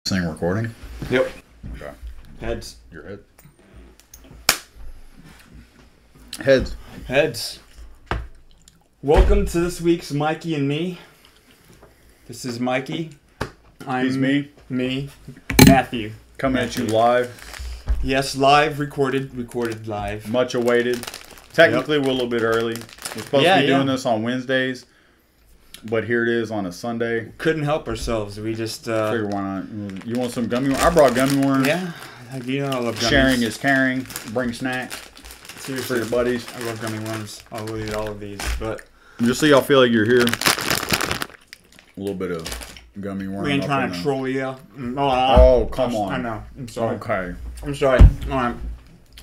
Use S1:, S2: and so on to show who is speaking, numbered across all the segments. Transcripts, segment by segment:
S1: This thing recording?
S2: Yep.
S1: Okay.
S2: Heads.
S1: Your head. Heads.
S2: Heads. Welcome to this week's Mikey and Me. This is Mikey.
S1: He's me.
S2: Me. Matthew.
S1: Coming at you live.
S2: Yes, live, recorded live.
S1: Much awaited. Technically, we're a little bit early. We're supposed to be doing this on Wednesdays, but here it is on a Sunday.
S2: Couldn't help ourselves. We just...
S1: Figure why not. You want some gummy worms? I brought gummy worms.
S2: Yeah. You know I love gummies.
S1: Sharing is caring. Bring snacks.
S2: Seriously.
S1: For your buddies.
S2: I love gummy worms. I'll eat all of these, but...
S1: Just so y'all feel like you're here. A little bit of gummy worm.
S2: We ain't trying to troll you.
S1: Oh, come on.
S2: I know. I'm sorry.
S1: Okay.
S2: I'm sorry. All right.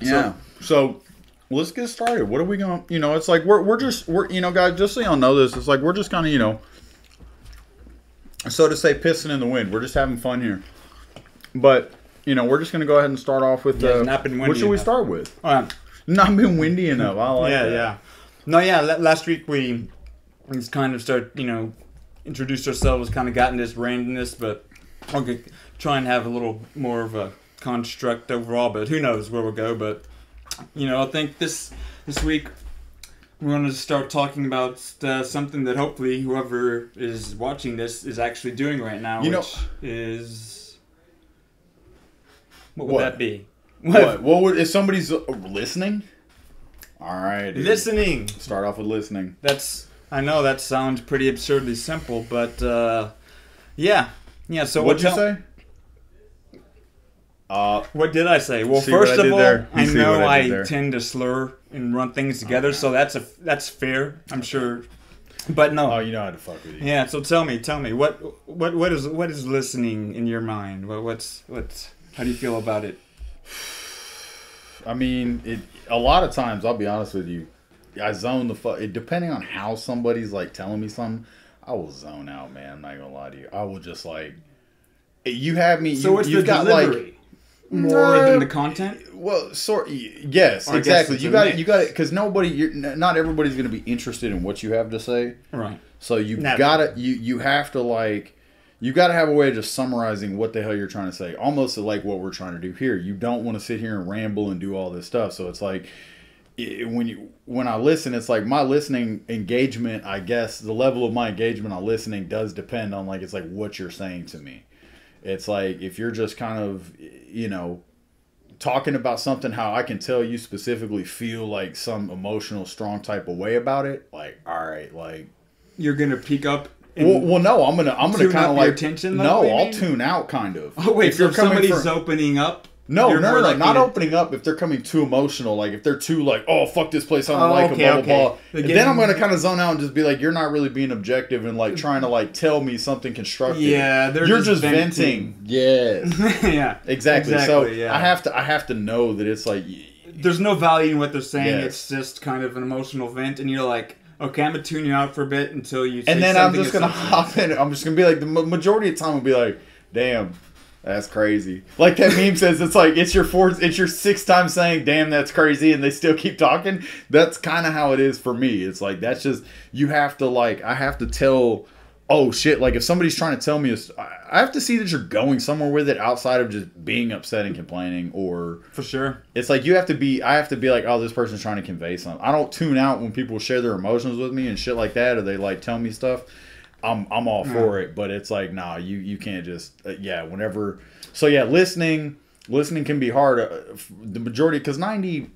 S1: Yeah. So let's get started. What are we going to, it's like, we're guys, just so y'all know this, it's like, we're just kind of, so to say, pissing in the wind. We're just having fun here. But, we're just going to go ahead and start off with, what should we start with?
S2: All right.
S1: Not been windy enough. I like that.
S2: Yeah. No, yeah, last week we just kind of started, introduced ourselves, kind of got into this randomness, but I'll try and have a little more of a construct overall, but who knows where we'll go. But, I think this week we're going to start talking about something that hopefully whoever is watching this is actually doing right now, which is... What would that be?
S1: What would, if somebody's listening? All right. Dude.
S2: Listening.
S1: Start off with listening.
S2: I know that sounds pretty absurdly simple, but yeah. So
S1: what'd you say?
S2: What did I say? Well, first of all, I know I tend to slur and run things together, so that's fair, I'm sure. But no.
S1: Oh, you know how to fuck with you.
S2: Yeah. So tell me, what is listening in your mind? How do you feel about it?
S1: I mean, a lot of times, I'll be honest with you, I zone the fuck. Depending on how somebody's like telling me something, I will zone out, man. I'm not gonna lie to you. I will just like, you have me.
S2: So it's the delivery more than the content.
S1: Well, yes, exactly. You got it, because not everybody's gonna be interested in what you have to say,
S2: right?
S1: So you have to like. You got to have a way of just summarizing what the hell you're trying to say. Almost like what we're trying to do here. You don't want to sit here and ramble and do all this stuff. So it's like, when I listen, it's like my listening engagement, I guess, the level of my engagement on listening does depend on, like, it's like what you're saying to me. It's like, if you're just kind of, talking about something, how I can tell you specifically feel like some emotional, strong type of way about it. Like, all right, like.
S2: You're going to peek up.
S1: Well, no, I'm gonna kind of like
S2: attention.
S1: No, I'll tune out kind of.
S2: Oh wait, if somebody's opening up.
S1: No, not opening up. If they're coming too emotional, like if they're too like, oh fuck this place, I don't like it, blah blah blah. Then I'm gonna kind of zone out and just be like, you're not really being objective and like trying to like tell me something constructive.
S2: Yeah,
S1: you're just venting. Yes.
S2: Yeah.
S1: Exactly. So yeah. I have to know that it's like
S2: there's no value in what they're saying. Yes. It's just kind of an emotional vent, and you're like, okay, I'm going to tune you out for a bit until you say.
S1: And then I'm just going to hop in. I'm just going to be like, the majority of the time will be like, damn, that's crazy. Like that meme says, it's like, it's your sixth time saying, damn, that's crazy, and they still keep talking. That's kind of how it is for me. It's like, that's just, you have to like, I have to tell, oh shit, like if somebody's trying to tell me, I have to see that you're going somewhere with it outside of just being upset and complaining, or
S2: for sure.
S1: It's like I have to be like, oh, this person's trying to convey something. I don't tune out when people share their emotions with me and shit like that, or they like tell me stuff. I'm all for it, but it's like, nah, you can't just whenever. So yeah, listening can be hard. The majority, because 90%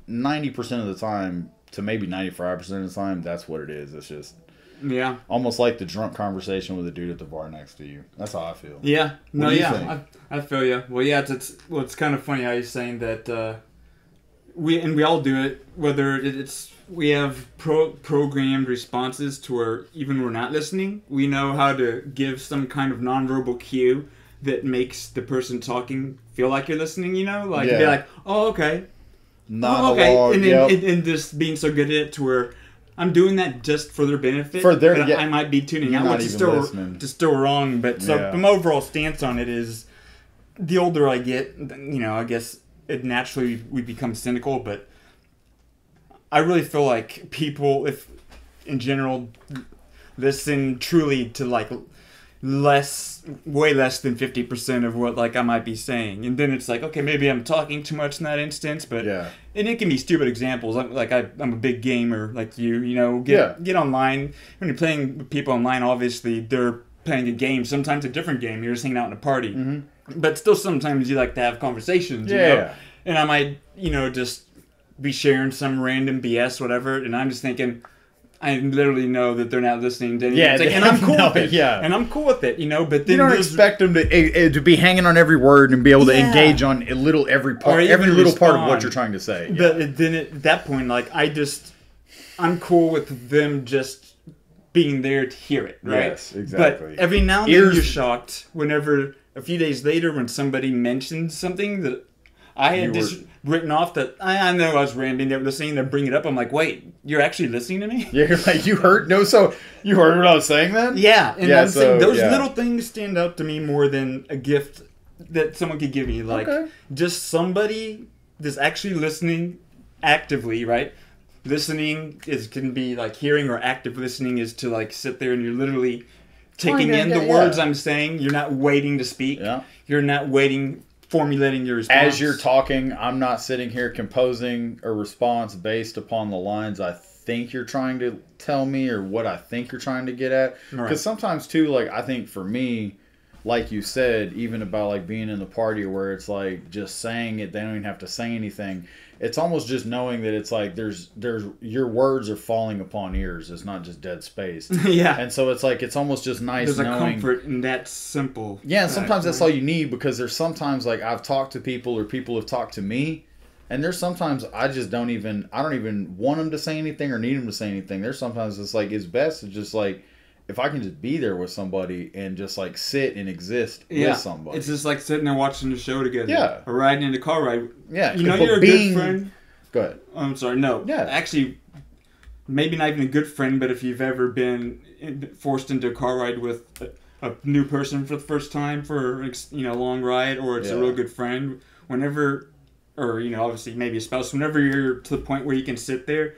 S1: of the time to maybe 95% of the time, that's what it is. It's just.
S2: Yeah.
S1: Almost like the drunk conversation with the dude at the bar next to you. That's how I feel.
S2: Yeah.
S1: What do you think?
S2: I feel you. Well, yeah, it's kind of funny how you're saying that we all do it, whether we have programmed responses to where even we're not listening, we know how to give some kind of nonverbal cue that makes the person talking feel like you're listening, be like, oh, okay. And just being so good at it to where I'm doing that just for their benefit. I might be tuning out, which is still wrong. But so my overall stance on it is, the older I get, I guess it naturally we become cynical. But I really feel like people, if in general, listen truly to like way less than 50% of what like I might be saying, and then it's like, okay, maybe I'm talking too much in that instance, but
S1: Yeah.
S2: and it can be stupid examples. I'm a big gamer like you know, get online when you're playing with people online. Obviously, they're playing a game. Sometimes a different game. You're just hanging out in a party, but still sometimes you like to have conversations. You know? And I might just be sharing some random BS, whatever, and I'm just thinking, I literally know that they're not listening to anything.
S1: Yeah,
S2: and I'm cool with it.
S1: Yeah.
S2: And I'm cool with it, But then
S1: you don't expect them to be hanging on every word and be able to engage on every part of what you're trying to say. Yeah.
S2: But then at that point, like I'm cool with them just being there to hear it, right?
S1: Yes, exactly.
S2: But every now and then you're shocked whenever a few days later when somebody mentions something that I had written off that I know I was rambling, they were listening, they bring it up. I'm like, wait, you're actually listening to me?
S1: Yeah, you're like, you heard what I was saying then?
S2: Yeah, and I'm saying those little things stand out to me more than a gift that someone could give me. Like, just somebody that's actually listening actively, right? Listening can be like hearing, or active listening is to like sit there and you're literally taking in the words I'm saying. You're not waiting to speak. Yeah. You're not formulating your response.
S1: As you're talking, I'm not sitting here composing a response based upon the lines I think you're trying to tell me or what I think you're trying to get at. Because sometimes too, like I think for me, like you said, even about like being in the party where it's like just saying it, they don't even have to say anything. It's almost just knowing that it's like there's your words are falling upon ears. It's not just dead space.
S2: Yeah.
S1: And so it's like it's almost just nice
S2: there's
S1: knowing.
S2: There's a comfort in that simple.
S1: Yeah, and sometimes that's all you need, because there's sometimes like I've talked to people or people have talked to me, and there's sometimes I don't even want them to say anything or need them to say anything. There's sometimes it's like it's best to just like, if I can just be there with somebody and just like sit and exist with somebody.
S2: It's just like sitting there watching the show together.
S1: Yeah.
S2: Or riding in a car ride.
S1: Yeah.
S2: You're a good friend.
S1: Go ahead.
S2: I'm sorry. No. Yeah. Actually, maybe not even a good friend, but if you've ever been forced into a car ride with a new person for the first time for a long ride, or it's a real good friend, whenever, or obviously maybe a spouse, whenever you're to the point where you can sit there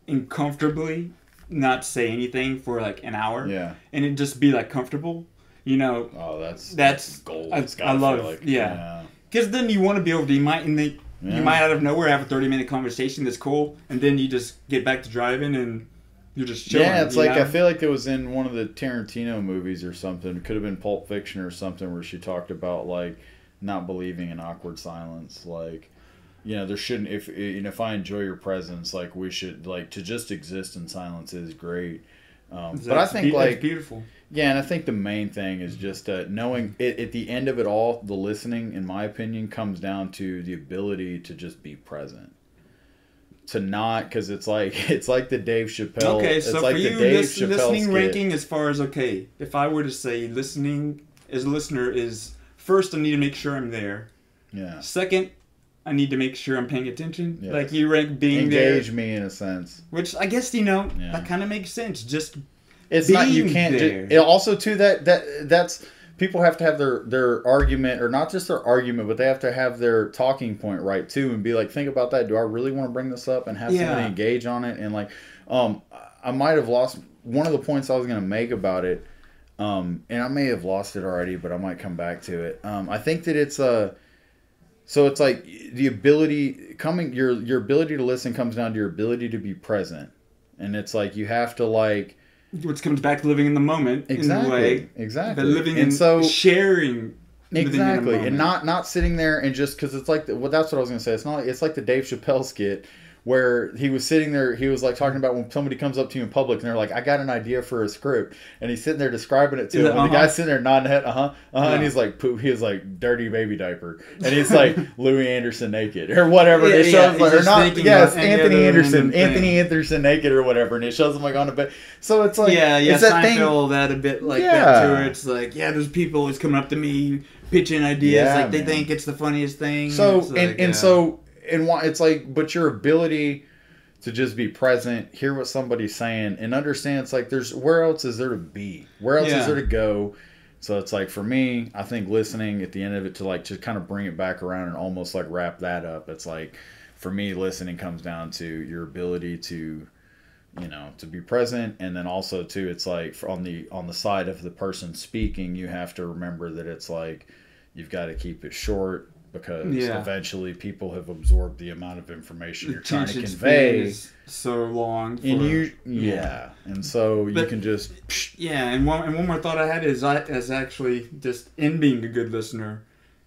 S2: and comfortably not say anything for like an hour, and it just be like comfortable,
S1: Oh, that's gold.
S2: I love it. Yeah, because then you want to be able to. You might out of nowhere have a 30-minute conversation that's cool, and then you just get back to driving and you're just chilling.
S1: Yeah, it's like I feel like it was in one of the Tarantino movies or something. It could have been Pulp Fiction or something, where she talked about like not believing in awkward silence, like. There shouldn't, if I enjoy your presence, like we should, like to just exist in silence is great. But I think like
S2: beautiful.
S1: Yeah, and I think the main thing is just knowing it, at the end of it all, the listening, in my opinion, comes down to the ability to just be present. To not, because it's like the Dave Chappelle.
S2: Okay, so
S1: it's like
S2: for you, listening ranking as far as if I were to say listening as a listener is first, I need to make sure I'm there.
S1: Yeah.
S2: Second, I need to make sure I'm paying attention.
S1: Yes.
S2: Like you rank being
S1: engage me in a sense,
S2: which I guess that kind of makes sense. Just
S1: it's not you can't. Also, too that's people have to have their argument, or not just their argument, but they have to have their talking point right too, and be like, think about that. Do I really want to bring this up and have somebody engage on it? And like, I might have lost one of the points I was going to make about it, and I may have lost it already, but I might come back to it. I think that it's So it's like the ability your ability to listen comes down to your ability to be present, and it's like you have to like.
S2: Which comes back to living in the moment.
S1: Exactly.
S2: In a way,
S1: exactly.
S2: But living and sharing.
S1: Exactly, and not sitting there and just because it's like that's what I was gonna say. It's not. It's like the Dave Chappelle skit where he was sitting there. He was like talking about when somebody comes up to you in public and they're like, "I got an idea for a script," and he's sitting there describing it to him. And the guy's sitting there nodding head, and he's like, "Poop." He was like, "Dirty baby diaper," and he's like, "Louis Anderson naked" or whatever. It shows like, or not. Yes, Anthony Anderson naked or whatever, and it shows him like on the bed. So it's like,
S2: it's that thing. I feel that a bit like that too. Where it's like, there's people always coming up to me pitching ideas, like they think it's the funniest thing.
S1: So and it's like, but your ability to just be present, hear what somebody's saying, and understand it's like where else is there to be? Where else is there to go? So it's like for me, I think listening at the end of it to like just kind of bring it back around and almost like wrap that up. It's like for me, listening comes down to your ability to, you know, to be present. And then also too, it's like on the side of the person speaking, you have to remember that it's like you've got to keep it short, because eventually people have absorbed the amount of information you're trying to convey.
S2: Is so long.
S1: And and so you can just
S2: and one more thought I had is actually just in being a good listener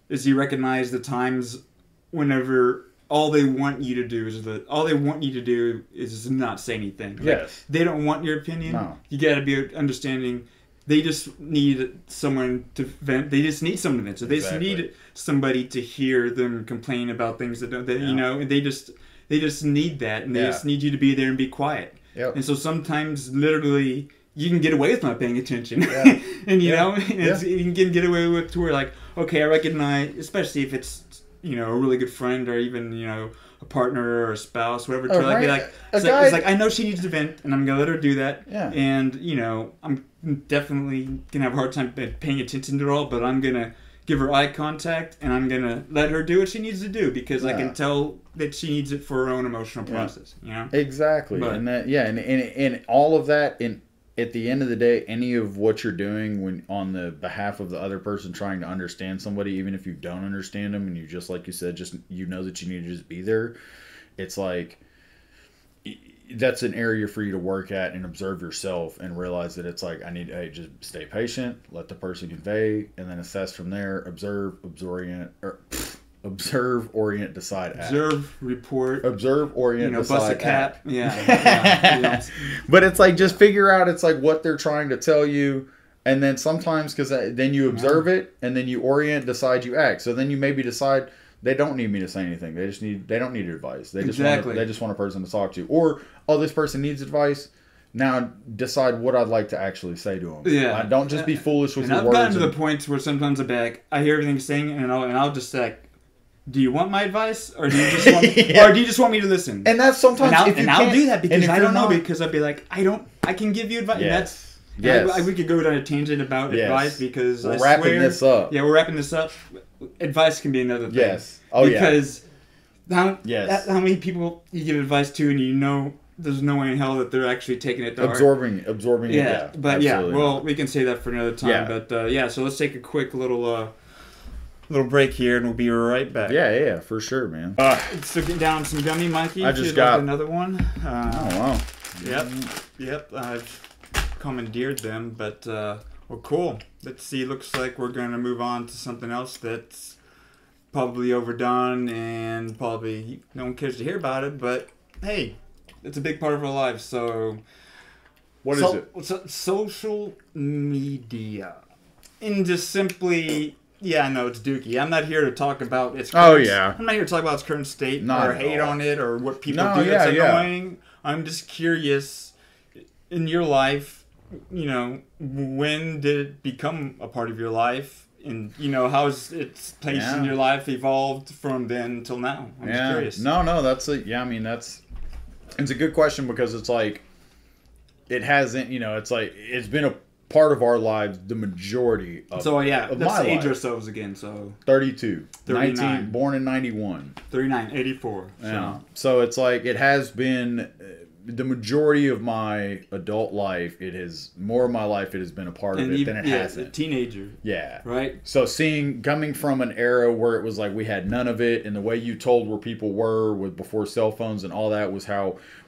S2: is you recognize the times whenever all they want you to do is not say anything. Like, they don't want your opinion.
S1: No.
S2: You got to be understanding. They just need someone to vent. They just need someone to vent. So they just need somebody to hear them complain about things that don't. You know, and they just need that, and they just need you to be there and be quiet.
S1: Yep.
S2: And so sometimes, literally, you can get away with not paying attention, and you know, you can get away with to where like, okay, I recognize, especially if it's, you know, a really good friend or even, you know, a partner or a spouse, whatever. To like, be like, it's like I know she needs to vent, and I'm gonna let her do that.
S1: Yeah.
S2: And you know, I'm definitely gonna have a hard time paying attention to it all, but I'm gonna give her eye contact, and I'm gonna let her do what she needs to do, because I can tell that she needs it for her own emotional process. You know.
S1: Exactly. But, and that and all of that at the end of the day, any of what you're doing when on the behalf of the other person trying to understand somebody, even if you don't understand them and you just, like you said, just, you know that you need to just be there, it's like that's an area for you to work at and observe yourself and realize that it's like, just stay patient, let the person convey, and then assess from there, observe, orient, decide, act.
S2: Observe, report.
S1: Observe, orient, decide,
S2: bust a cap.
S1: Act. Yeah. But it's like, just figure out, it's like what they're trying to tell you. And then sometimes, because then you observe it, and then you orient, decide, you act. So then you maybe decide they don't need me to say anything. They don't need advice. They just want a person to talk to. Or, oh, this person needs advice. Now decide what I'd like to actually say to them.
S2: Yeah.
S1: Don't just be foolish with your words.
S2: And I've gotten to the point where sometimes I hear everything saying, and I'll just say, do you want my advice, or do you just want me, or do you just want me to listen?
S1: And that's sometimes
S2: I'll do that because I don't know, because I'll be like, I can give you advice.
S1: Yes.
S2: And that's we could go down a tangent about advice, because
S1: we're wrapping this up.
S2: Yeah, we're wrapping this up. Advice can be another thing.
S1: Yes. Oh
S2: because how many people you give advice to, and you know there's no way in hell that they're actually taking it to heart.
S1: Absorbing it.
S2: Yeah, but we can say that for another time. Yeah. But so let's take a quick little break here, and we'll be right back.
S1: Yeah, for sure, man.
S2: So get down some gummy, Mikey.
S1: I just got
S2: another one.
S1: Oh wow.
S2: Yep. I've commandeered them, but well, cool. Let's see. Looks like we're gonna move on to something else that's probably overdone, and probably no one cares to hear about it. But hey, it's a big part of our lives. So,
S1: what is it?
S2: Social media, and just simply. Yeah, no, it's dookie. I'm not here to talk about its current, I'm not here to talk about its current state or hate on it or what people do that's annoying. I'm just curious, in your life, you know, when did it become a part of your life? And, you know, how's its place in your life evolved from then till now? I'm just curious.
S1: No, that's it's a good question, because it's like, it hasn't, you know, it's like, it's been a part of our lives the majority of
S2: let's age ourselves again. So
S1: 32, 39, born in 91,
S2: 39, 84.
S1: So it's like, it has been the majority of my adult life. It has more of my life. It has been a part of it than it hasn't.
S2: A teenager.
S1: Yeah.
S2: Right.
S1: So coming from an era where it was like we had none of it, and the way you told where people were with before cell phones and all that was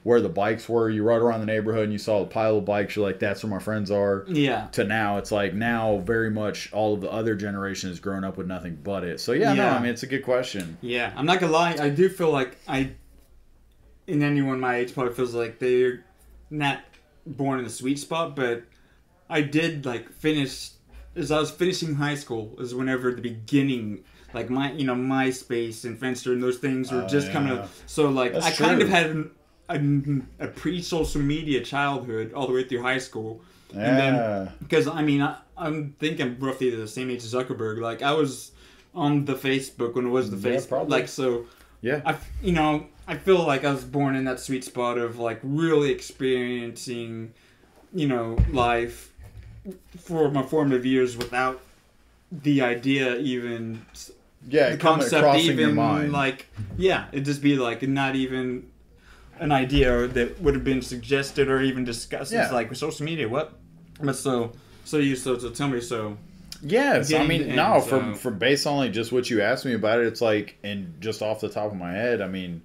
S1: where the bikes were. You rode around the neighborhood and you saw a pile of bikes. You're like, that's where my friends are.
S2: Yeah.
S1: To now, it's like very much all of the other generation has grown up with nothing but it. So I mean, it's a good question.
S2: Yeah. I'm not gonna lie. I do feel like and anyone my age probably feels like they're not born in the sweet spot, but I did finish, as I was finishing high school, is whenever the beginning, like MySpace and Friendster and those things were just coming up. So I kind of had a pre-social media childhood all the way through high school.
S1: Yeah.
S2: And then, because I'm thinking roughly the same age as Zuckerberg. Like I was on the Facebook when it was the Facebook.
S1: Probably.
S2: I feel like I was born in that sweet spot of really experiencing, life for my formative years without the idea even.
S1: Yeah,
S2: the concept
S1: crossing
S2: even
S1: your mind.
S2: it'd just be not even an idea that would have been suggested or even discussed.
S1: Yeah.
S2: It's like with social media, what? But so tell me so.
S1: Yes, I mean,
S2: Getting
S1: no,
S2: in,
S1: from based on like just what you asked me about it, it's like, and just off the top of my head, I mean,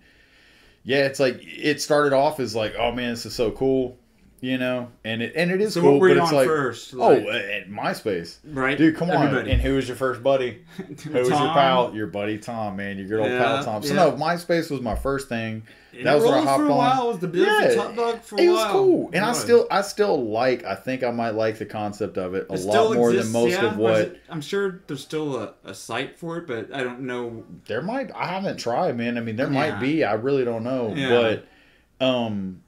S1: yeah, it's like it started off as like, oh man, this is so cool, you know, and it is
S2: So
S1: cool,
S2: what were
S1: but
S2: you
S1: it's
S2: on
S1: like,
S2: first?
S1: oh, at MySpace,
S2: right,
S1: dude, come on,
S2: Everybody.
S1: and who was your first buddy? Who was your
S2: Tom.
S1: pal? Your buddy Tom, man, your good old pal Tom. So
S2: yeah.
S1: no, MySpace was my first thing.
S2: It
S1: That was where I
S2: rolled
S1: hopped
S2: for a
S1: on.
S2: while. It was the beautiful top dog for a while.
S1: It was cool, and
S2: It
S1: I still like. I think I might like the concept of it a
S2: It
S1: lot
S2: still
S1: more
S2: exists,
S1: than most
S2: yeah?
S1: of what.
S2: I'm sure there's still a site for it, but I don't know.
S1: There might. I haven't tried, man. I mean, there might
S2: Yeah.
S1: be. I really don't know.
S2: Yeah.
S1: But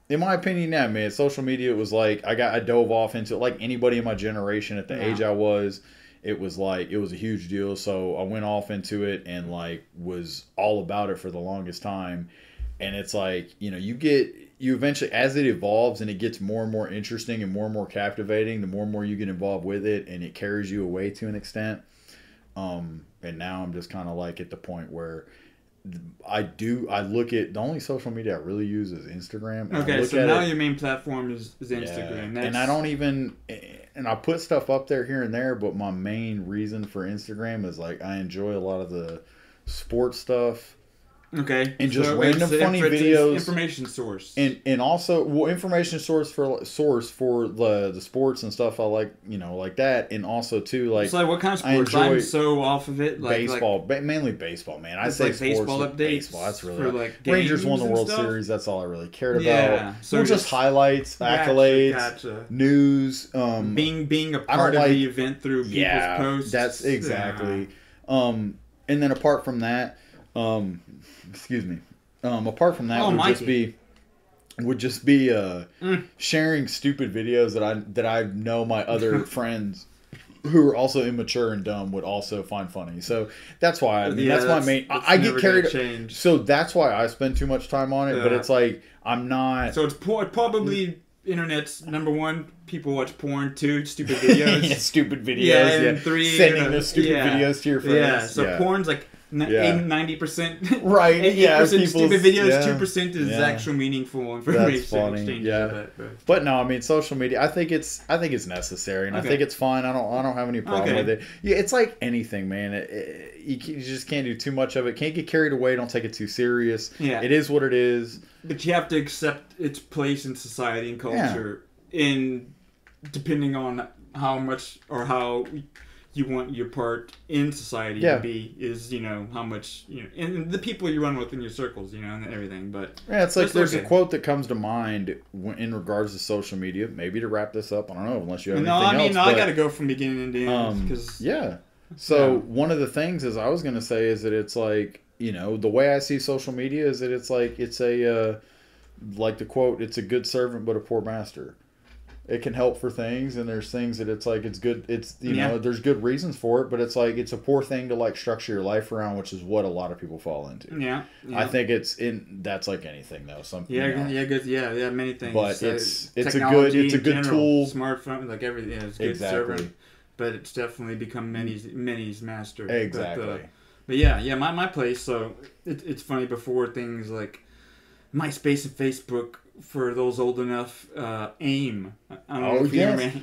S1: in my opinion, yeah, man, social media was like I dove off into it like anybody in my generation at the age I was. It was like it was a huge deal. So I went off into it and like was all about it for the longest time. And it's like, you know, you eventually, as it evolves and it gets more and more interesting and more captivating, the more you get involved with it, and it carries you away to an extent. And now I'm just kind of like at the point where I look at the only social media I really use is Instagram. And
S2: Okay, so now your main platform is Instagram.
S1: And I don't even, and I put stuff up there here and there, but my main reason for Instagram is like I enjoy a lot of the sports stuff.
S2: Okay.
S1: And just random funny videos,
S2: information source,
S1: and also information source for the sports and stuff I like, you know, like that, and also too like.
S2: So like what kind of sports? I'm so off of it. Like
S1: baseball, mainly baseball, man. I say
S2: like
S1: sports
S2: baseball updates.
S1: Baseball. That's really
S2: for like
S1: Rangers won the World
S2: stuff?
S1: Series. That's all I really cared about.
S2: Yeah. So
S1: well, just highlights, accolades,
S2: gotcha.
S1: News.
S2: Being a part of the event through people's posts.
S1: That's exactly. And then apart from that. Excuse me. Apart from that, would just be sharing stupid videos that I know my other friends who are also immature and dumb would also find funny. So that's why that's my main. I get carried. So that's why I spend too much time on it. But it's like I'm not.
S2: So it's probably. Internet's number one. People watch porn. 2, stupid videos.
S1: Stupid videos.
S2: Yeah, and 3,
S1: sending those stupid videos to your friends.
S2: Yeah, so porn's like 90%.
S1: Right.
S2: 80% stupid videos.
S1: Yeah.
S2: 2% is actual meaningful information.
S1: That's funny.
S2: Exchange
S1: Yeah. But no, I mean social media. I think it's necessary, and I think it's fine. I don't have any problem with it. Yeah, it's like anything, man. You just can't do too much of it. Can't get carried away. Don't take it too serious.
S2: Yeah.
S1: It is what it is.
S2: But you have to accept its place in society and culture, depending on how much or how you want your part in society to be. Is how much and the people you run with in your circles, and everything. But
S1: it's like there's a quote that comes to mind in regards to social media. Maybe to wrap this up, I don't know unless you have anything else.
S2: I got to go from beginning to end because
S1: So one of the things is I was going to say is that it's like. The way I see social media is that it's like it's a like the quote, it's a good servant but a poor master. It can help for things, and there's things that it's like it's good. It's know there's good reasons for it, but it's like it's a poor thing to like structure your life around, which is what a lot of people fall into.
S2: Yeah.
S1: I think that's like anything though.
S2: Many things.
S1: But it's a good tool.
S2: Smartphone, like everything. It's good servant, but it's definitely become many's master.
S1: Exactly.
S2: But yeah, my place. So it's funny before things like MySpace and Facebook. For those old enough, AIM. I don't know if you remember.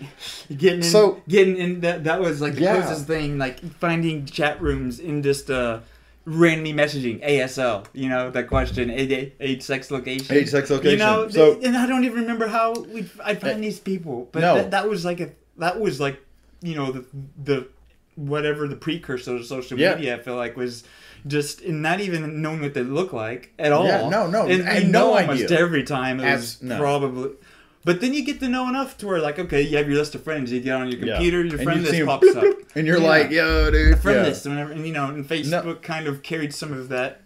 S2: Getting in that was like the closest thing. Like finding chat rooms in just randomly messaging ASL. That question age, sex, location.
S1: Age, sex, location.
S2: And I don't even remember how I'd find these people. But that was like the whatever the precursor to social media, I feel like was just not even knowing what they look like at all.
S1: Yeah, no.
S2: And
S1: I had no
S2: almost
S1: idea.
S2: every time it was probably. But then you get to know enough to where, like, okay, you have your list of friends. You get on your computer, your friend list pops up.
S1: And you're like, yo, dude.
S2: Friend list. Whenever, and Facebook kind of carried some of that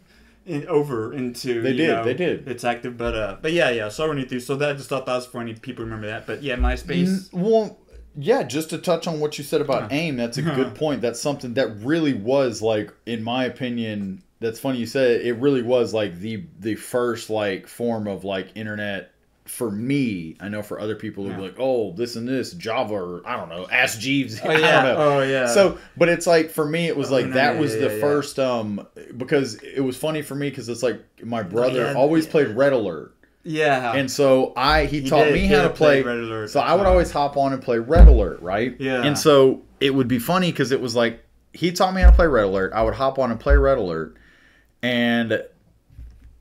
S2: over into,
S1: They did.
S2: It's active. But yeah, so I through. So that I just thought that was funny. People remember that. But yeah, MySpace.
S1: Yeah, just to touch on what you said about AIM, that's a good point. That's something that really was, like, in my opinion, that's funny you said it really was, like, the first, like, form of, like, internet for me. I know for other people, it'd be like, oh, this and this, Java, or, I don't know, Ask Jeeves. I don't know.
S2: Oh, yeah.
S1: So, but it's like, for me, it was like, that was the first, because it was funny for me, because it's like, my brother always played Red Alert.
S2: Yeah.
S1: And so he taught me how to play
S2: Red Alert.
S1: So I would always hop on and play Red Alert, right?
S2: Yeah.
S1: And so it would be funny because it was like he taught me how to play Red Alert. I would hop on and play Red Alert, and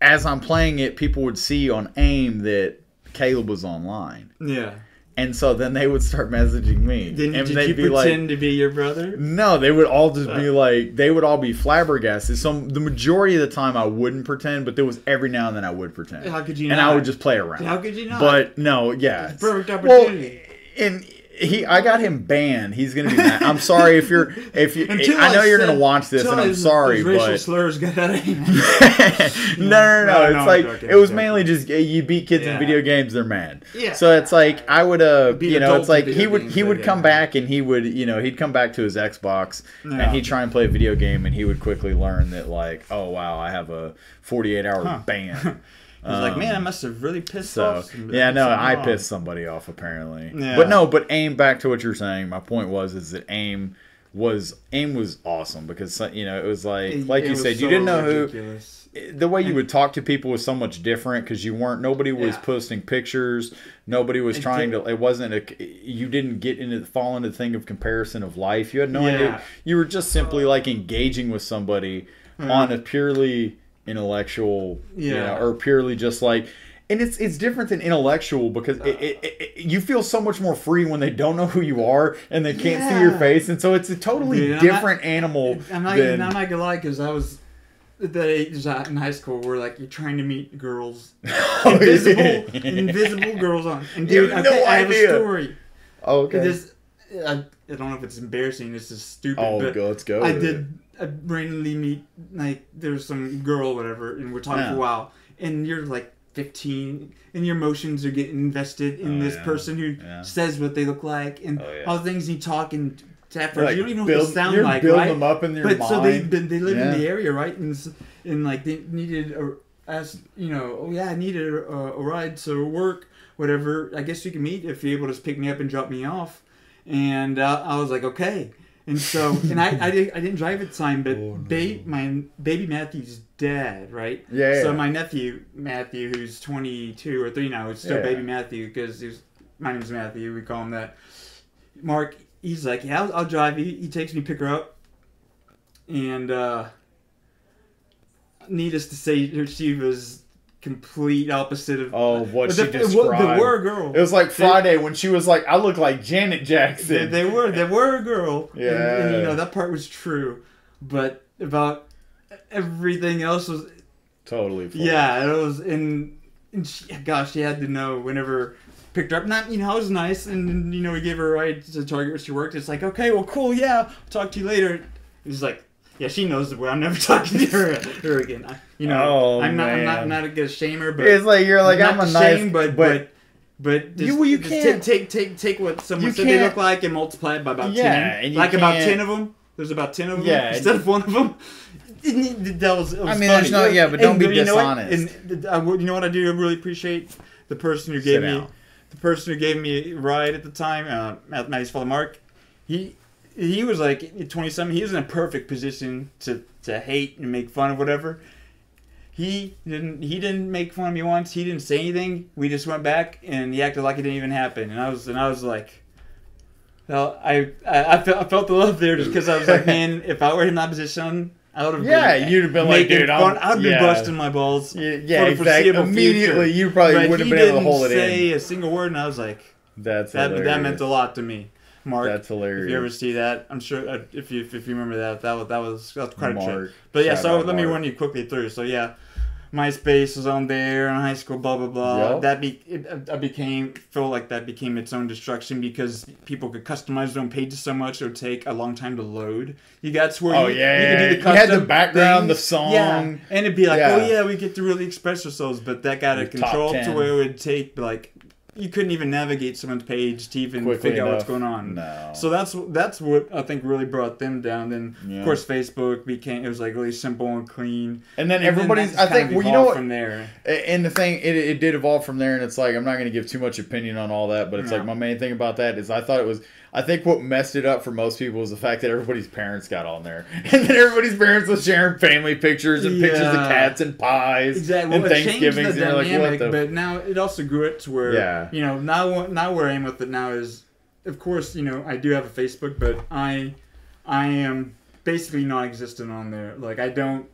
S1: as I'm playing it, people would see on AIM that Caleb was online.
S2: Yeah.
S1: And so then they would start messaging me.
S2: Did you
S1: be
S2: pretend
S1: like,
S2: to be your brother?
S1: No, they would all just be like, they would all be flabbergasted. So the majority of the time I wouldn't pretend, but there was every now and then I would pretend.
S2: How could you
S1: and
S2: not?
S1: I would just play around.
S2: How could you not?
S1: But no, yeah.
S2: It's a perfect opportunity.
S1: Well, and I got him banned. He's gonna be mad. I'm sorry if you. I know you're gonna watch this, and I'm sorry,
S2: his
S1: but
S2: racial slurs got out of hand.
S1: no. It's like it was mainly just you beat kids in video games, they're mad.
S2: Yeah.
S1: So it's like I would it's like he would come
S2: back.
S1: back and he'd come back to his Xbox and he'd try and play a video game and he would quickly learn that like, oh wow, I have a 48-hour ban.
S2: I was like, man, I must have really pissed off.
S1: I pissed somebody off apparently.
S2: Yeah.
S1: But AIM, back to what you're saying. My point is that AIM was awesome because it was like you said, you didn't know
S2: ridiculous.
S1: The way you would talk to people was so much different because nobody was posting pictures, nobody was you didn't fall into the thing of comparison of life. You had no idea. You were just simply like engaging with somebody on a purely intellectual, or purely just like, and it's different than intellectual because you feel so much more free when they don't know who you are and they can't see your face, and so it's a totally different animal.
S2: I'm not gonna lie, because I was at that age in high school where like you're trying to meet girls, invisible girls on, and dude, I have a story.
S1: Okay.
S2: I don't know if it's embarrassing. This is stupid.
S1: Oh,
S2: but
S1: let's go.
S2: I randomly meet, like, there's some girl, whatever, and we're talking for a while, and you're like 15, and your emotions are getting invested in this person who says what they look like, and all the things you talk and at first, you don't even know what they sound like,
S1: building
S2: right?
S1: them up in your mind.
S2: So they live in the area, right? And like they needed I needed a ride to work, whatever. I guess you can meet if you're able to just pick me up and drop me off. And I was like, okay. And so, and I didn't drive at the time, but my baby Matthew's dad, right?
S1: Yeah.
S2: So my nephew Matthew, who's 22 or 3 now, is still baby Matthew because my name's Matthew. We call him that. Mark, he's like, yeah, I'll drive you. He takes me to pick her up, and needless to say, she was complete opposite of
S1: what she described.
S2: They were a girl.
S1: It was like Friday when she was like, I look like Janet Jackson.
S2: They were a girl.
S1: Yeah.
S2: And that part was true. But about everything else was
S1: totally false.
S2: Yeah, it was and she had to know whenever picked her up. Not, I was nice, and we gave her a ride to Target where she worked. It's like, okay, well, cool, yeah, I'll talk to you later. He's like, yeah, she knows the way. I'm never talking to her again. I'm not a good shamer, but
S1: it's like you're like, I'm a nice,
S2: shame, but just,
S1: you can't
S2: take what someone said they look like and multiply it by about 10. Like about 10 of them. There's about 10 of them instead of one of them. That was funny.
S1: There's no, but don't be dishonest.
S2: And you know what I do? I really appreciate the person who gave me a ride at the time, Matt's father, Mark. He was like 20-something. He was in a perfect position to hate and make fun of whatever. He didn't make fun of me once. He didn't say anything. We just went back and he acted like it didn't even happen. And I was like, well, I felt the love there just because I was like, man, if I were in that position, I would have been.
S1: You'd have been like, dude,
S2: I'd been busting my balls.
S1: Yeah, exactly. Immediately, you probably wouldn't have been able to hold it in.
S2: He didn't say a single word, and I was like,
S1: that
S2: meant a lot to me. Mark,
S1: that's hilarious.
S2: If you ever see that, I'm sure if you remember that was quite a trip. But yeah, so let me run you quickly through. So yeah, MySpace was on there in high school, blah blah blah. Yep. That felt like that became its own destruction because people could customize their own pages so much it would take a long time to load. You got to where you could do the custom.
S1: You had the background,
S2: things.
S1: The song,
S2: and it'd be like, we get to really express ourselves, but that got a control to where it would take like. You couldn't even navigate someone's page to even figure out what's going on.
S1: No.
S2: So that's what I think really brought them down. Then of course Facebook it was like really simple and clean.
S1: And then everybody's I think what
S2: from there.
S1: And the thing it did evolve from there, and it's like I'm not going to give too much opinion on all that, but it's like my main thing about that is I I think what messed it up for most people was the fact that everybody's parents got on there. And then everybody's parents was sharing family pictures and pictures of cats and pies
S2: exactly.
S1: and
S2: Well,
S1: Thanksgivings.
S2: It changed the dynamic,
S1: like,
S2: but now it also grew it to where, you know, now where I am with it now is, of course, you know, I do have a Facebook, but I am basically non-existent on there. Like, I don't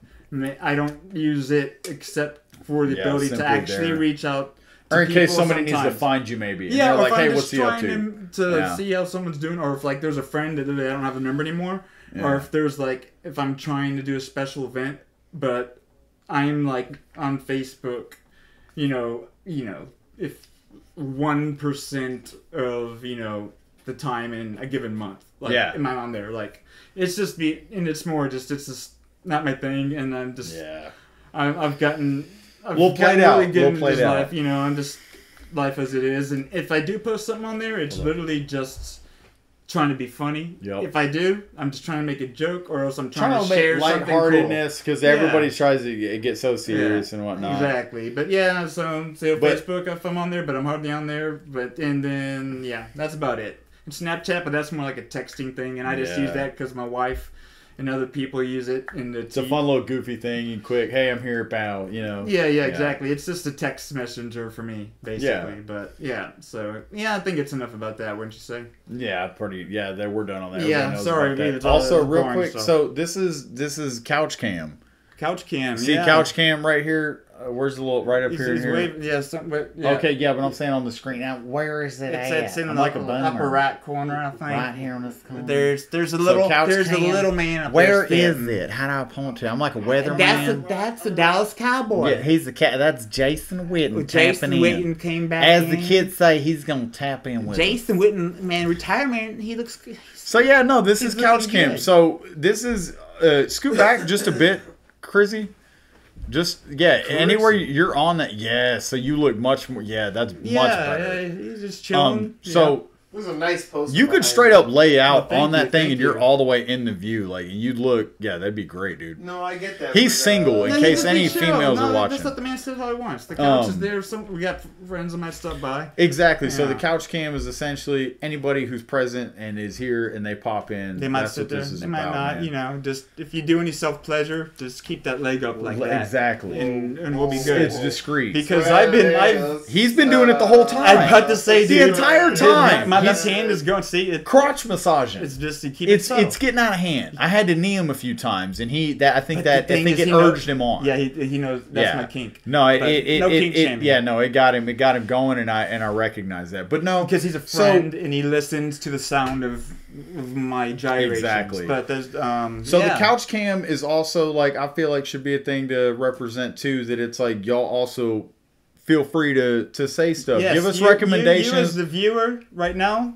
S2: use it except for the ability to actually reach out.
S1: Or in case somebody needs to find you, maybe. And they're like, hey, what's he up
S2: to see how someone's doing, or if like there's a friend that I don't have a number anymore, or if there's like if I'm trying to do a special event, but I'm like on Facebook, you know, if 1% of the time in a given month, like am I on there? Like it's just it's just not my thing, and I'm just I've gotten.
S1: We'll play it out.
S2: We'll play it out. Life, you know, I'm just life as it is. And if I do post something on there, it's literally just trying to be funny. Yep. If I do, I'm just trying to make a joke, or else I'm trying to share something cool.
S1: Lightheartedness, because everybody tries to get so serious and whatnot.
S2: Exactly. But yeah, so Facebook if I'm on there, but I'm hardly on there. And then that's about it. And Snapchat, but that's more like a texting thing, and I just use that because my wife and other people use it. And
S1: it's a fun little goofy thing and quick, hey, I'm here, pal, you know.
S2: Yeah, exactly. It's just a text messenger for me, basically. Yeah. But, so, I think it's enough about that, wouldn't you say?
S1: Yeah, that we're done on that.
S2: Yeah, sorry.
S1: Also, real quick, so this is Couch Cam.
S2: Couch Cam,
S1: See Couch Cam right here? Where's the little right up here?
S2: Okay,
S1: but I'm saying on the screen now. Where is it at?
S2: It's in the upper right corner, I think.
S1: Right here on this corner.
S2: There's a little man up there.
S1: Where is it? How do I point to? I'm like a weatherman.
S2: That's a Dallas Cowboy.
S1: Yeah, he's a cat. That's Jason Witten.
S2: Jason Witten came back.
S1: As the kids say, he's gonna tap in with
S2: Jason Witten, man, retirement. He looks.
S1: So this is Couch Cam. So this is scoot back just a bit, Crizzy. Just anywhere you're on that, so you look much more. Yeah, that's much better.
S2: Yeah, he's just chilling.
S1: So
S3: this is a nice post.
S1: You could straight up lay out on that thing, and you're all the way in the view. Like you'd look. Yeah, that'd be great, dude.
S3: No, I get that.
S1: He's single in case any females are watching.
S2: Just let the man sit how he wants. The couch is there. We got friends that might stop by.
S1: Exactly. Yeah. So the Couch Cam is essentially anybody who's present and is here, and they pop in.
S2: They might sit there. They might not. Man. Just if you do any self pleasure, just keep that leg up like that.
S1: Exactly.
S2: And we'll be good.
S1: It's discreet.
S2: Because
S1: he's been doing it the whole time.
S2: I'm about to say,
S1: the entire time.
S2: My left hand is going. See,
S1: crotch massaging.
S2: It's just to keep
S1: it's getting out of hand. I had to knee him a few times, and I think it urged him on.
S2: Yeah, he knows that's my kink.
S1: No, it got him. It got him going, and I recognize that. But no,
S2: because he's a friend and he listens to the sound of my gyrations.
S1: Exactly.
S2: But there's
S1: the Couch Cam is also like I feel like should be a thing to represent too. That it's like y'all also feel free to say stuff.
S2: Yes,
S1: give us recommendations.
S2: You as the viewer right now.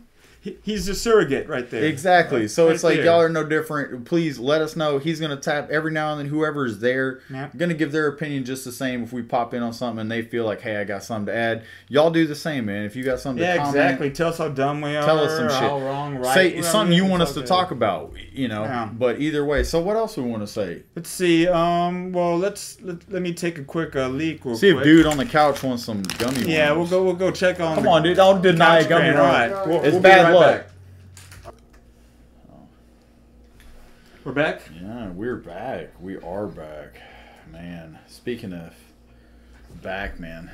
S2: He's a surrogate right there.
S1: Exactly. So it's like y'all are no different. Please let us know. He's going to tap every now and then. Whoever is there, going to give their opinion just the same. If we pop in on something and they feel like, hey, I got something to add, y'all do the same, man. If you got something to comment.
S2: Exactly. Tell us how dumb we are.
S1: Tell us some shit.
S2: How wrong, right.
S1: Say something you want us to talk about, But either way. So what else we want to say?
S2: Let's see. Well, let me take a quick leak real
S1: See
S2: quick.
S1: if dude on the couch wants some gummy worms.
S2: Yeah, we'll go check on.
S1: Come on, dude. Don't deny gummy worms.
S2: Right.
S1: It's bad luck.
S2: Back. We're back?
S1: Yeah, we're back. We are back. Man, speaking of back, man.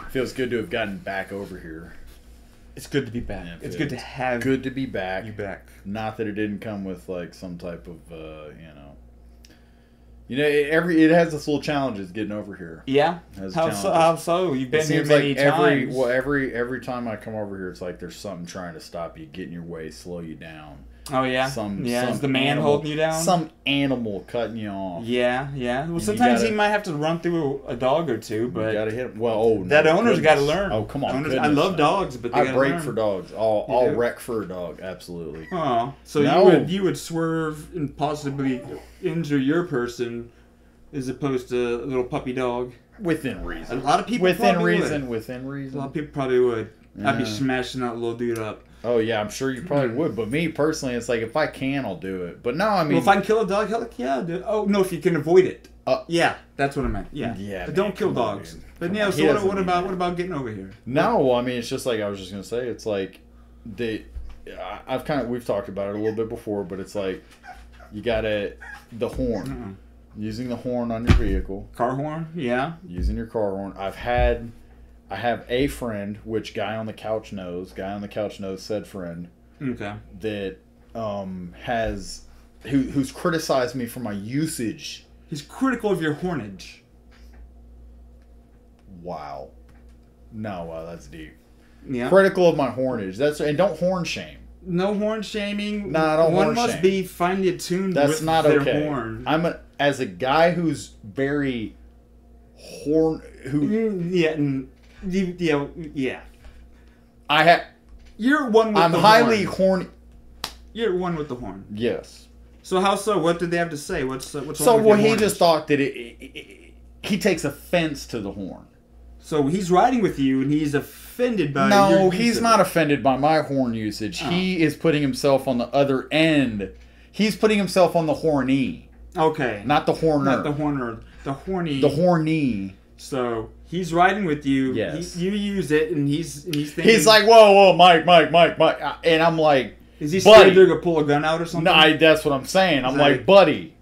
S1: Feels good to have gotten back over here.
S2: It's good to be back.
S1: Yeah,
S2: it's good to have
S1: good to be back.
S2: You back.
S1: Not that it didn't come with like some type of it has its little challenges getting over here.
S2: Yeah. How so? You've been here many times.
S1: Every time I come over here, it's like there's something trying to stop you, get in your way, slow you down.
S2: Oh yeah. Is the man holding you down?
S1: Some animal cutting you off.
S2: Yeah. Well, sometimes he might have to run through a dog or two, but
S1: you gotta hit him. Well,
S2: that owner's got to learn.
S1: Oh come on!
S2: I love dogs, but they
S1: I break
S2: learn.
S1: For dogs. I'll wreck for a dog. Absolutely.
S2: Oh, so you would swerve and possibly injure your person, as opposed to a little puppy dog.
S1: Within reason.
S2: A lot of people
S1: within reason.
S2: A lot of people probably would. Yeah. I'd be smashing that little dude up.
S1: Oh yeah, I'm sure you probably would. But me personally, it's like if I can, I'll do it. But no, I mean,
S2: if I can kill a dog, heck yeah, I'll do it. Oh no, if you can avoid it. Yeah, that's what I meant. Yeah. But don't kill dogs. But yeah, so what about getting over here?
S1: No, I mean it's just like I was just gonna say. It's like we've talked about it a little bit before, but it's like you gotta the horn, using the horn on your vehicle,
S2: car horn, yeah,
S1: using your car horn. I have a friend, which guy on the couch knows said friend,
S2: okay,
S1: that who's criticized me for my usage.
S2: He's critical of your hornage.
S1: Wow. No, wow, that's deep.
S2: Yeah.
S1: Critical of my hornage. And don't horn shame.
S2: No horn shaming.
S1: No, I don't horn
S2: One must
S1: shame.
S2: be finely attuned
S1: That's
S2: with
S1: not
S2: their
S1: okay.
S2: horn.
S1: As a guy who's very
S2: Yeah. You're one with
S1: I'm
S2: the
S1: highly
S2: horn.
S1: horny.
S2: You're one with the horn.
S1: Yes.
S2: So how so? What did they have to say? What's wrong
S1: So
S2: with your
S1: he
S2: hornage?
S1: just thought that he takes offense to the horn.
S2: So he's riding with you and he's offended by
S1: No,
S2: your
S1: he's
S2: usage.
S1: not offended by my horn usage.
S2: Oh.
S1: He is putting himself on the other end. He's putting himself on the horny,
S2: Okay.
S1: not the horner.
S2: Not the horner. The horny.
S1: The horny.
S2: So he's riding with you.
S1: Yes.
S2: You use it and he's thinking.
S1: He's like, whoa, Mike. And I'm like,
S2: is he
S1: buddy.
S2: scared they're gonna pull a gun out or something?
S1: no, that's what I'm saying. I'm
S2: Exactly.
S1: like, buddy,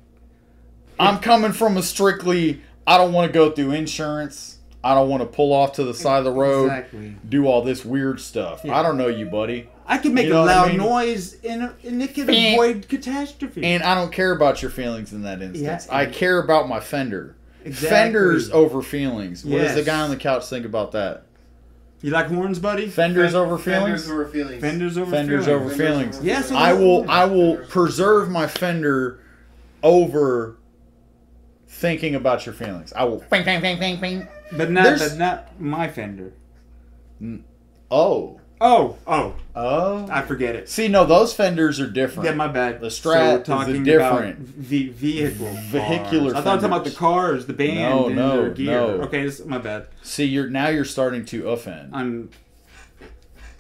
S1: I'm coming from a strictly, I don't want to go through insurance. I don't want to pull off to the side of the road,
S2: Exactly.
S1: do all this weird stuff.
S2: Yeah.
S1: I don't know you, buddy.
S2: I can make
S1: You
S2: a
S1: know what I
S2: loud
S1: mean?
S2: noise and it can
S1: Eh.
S2: avoid catastrophe.
S1: And I don't care about your feelings in that instance.
S2: Yeah.
S1: I care about my fender.
S2: Exactly.
S1: Fenders over feelings. What does the
S2: Yes.
S1: guy on the couch think about that?
S2: You like horns, buddy?
S1: Fenders over feelings?
S3: Fenders over feelings.
S2: Fenders over
S1: Fenders
S2: feelings.
S1: over feelings.
S2: Yes,
S1: I will preserve my fender over thinking about your feelings. I will bang, bang, bang, bang, bang.
S2: But not my fender.
S1: Oh.
S2: Oh,
S1: Oh.
S2: I forget it.
S1: See, no, those fenders are different.
S2: Yeah, my bad.
S1: The Strat
S2: so
S1: is
S2: talking
S1: different.
S2: About vehicle
S1: Vehicular
S2: cars. I thought talking about the
S1: fenders.
S2: cars, the band, and their gear.
S1: no.
S2: Okay, this is my bad.
S1: See, you're starting to offend.
S2: I'm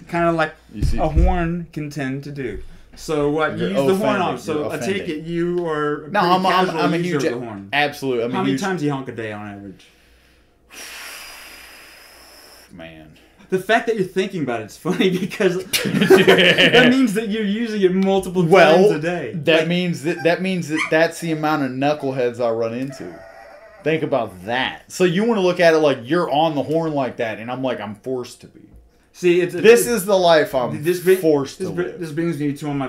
S2: kind of like
S1: You see?
S2: a horn can tend to do. So what? You
S1: You're
S2: use the horn
S1: offending.
S2: off. So
S1: You're
S2: I take
S1: offending.
S2: it you are a
S1: No,
S2: pretty
S1: I'm
S2: casual
S1: a
S2: user
S1: huge
S2: of the horn.
S1: absolute. I'm
S2: How
S1: a
S2: many
S1: huge
S2: times do you honk a day on average?
S1: man.
S2: The fact that you're thinking about it's funny because that means that you're using it multiple times a day.
S1: That means that's the amount of knuckleheads I run into. Think about that. So you want to look at it like you're on the horn like that, and I'm like, I'm forced to be.
S2: See,
S1: This is the life I'm forced to live.
S2: This brings me to one of my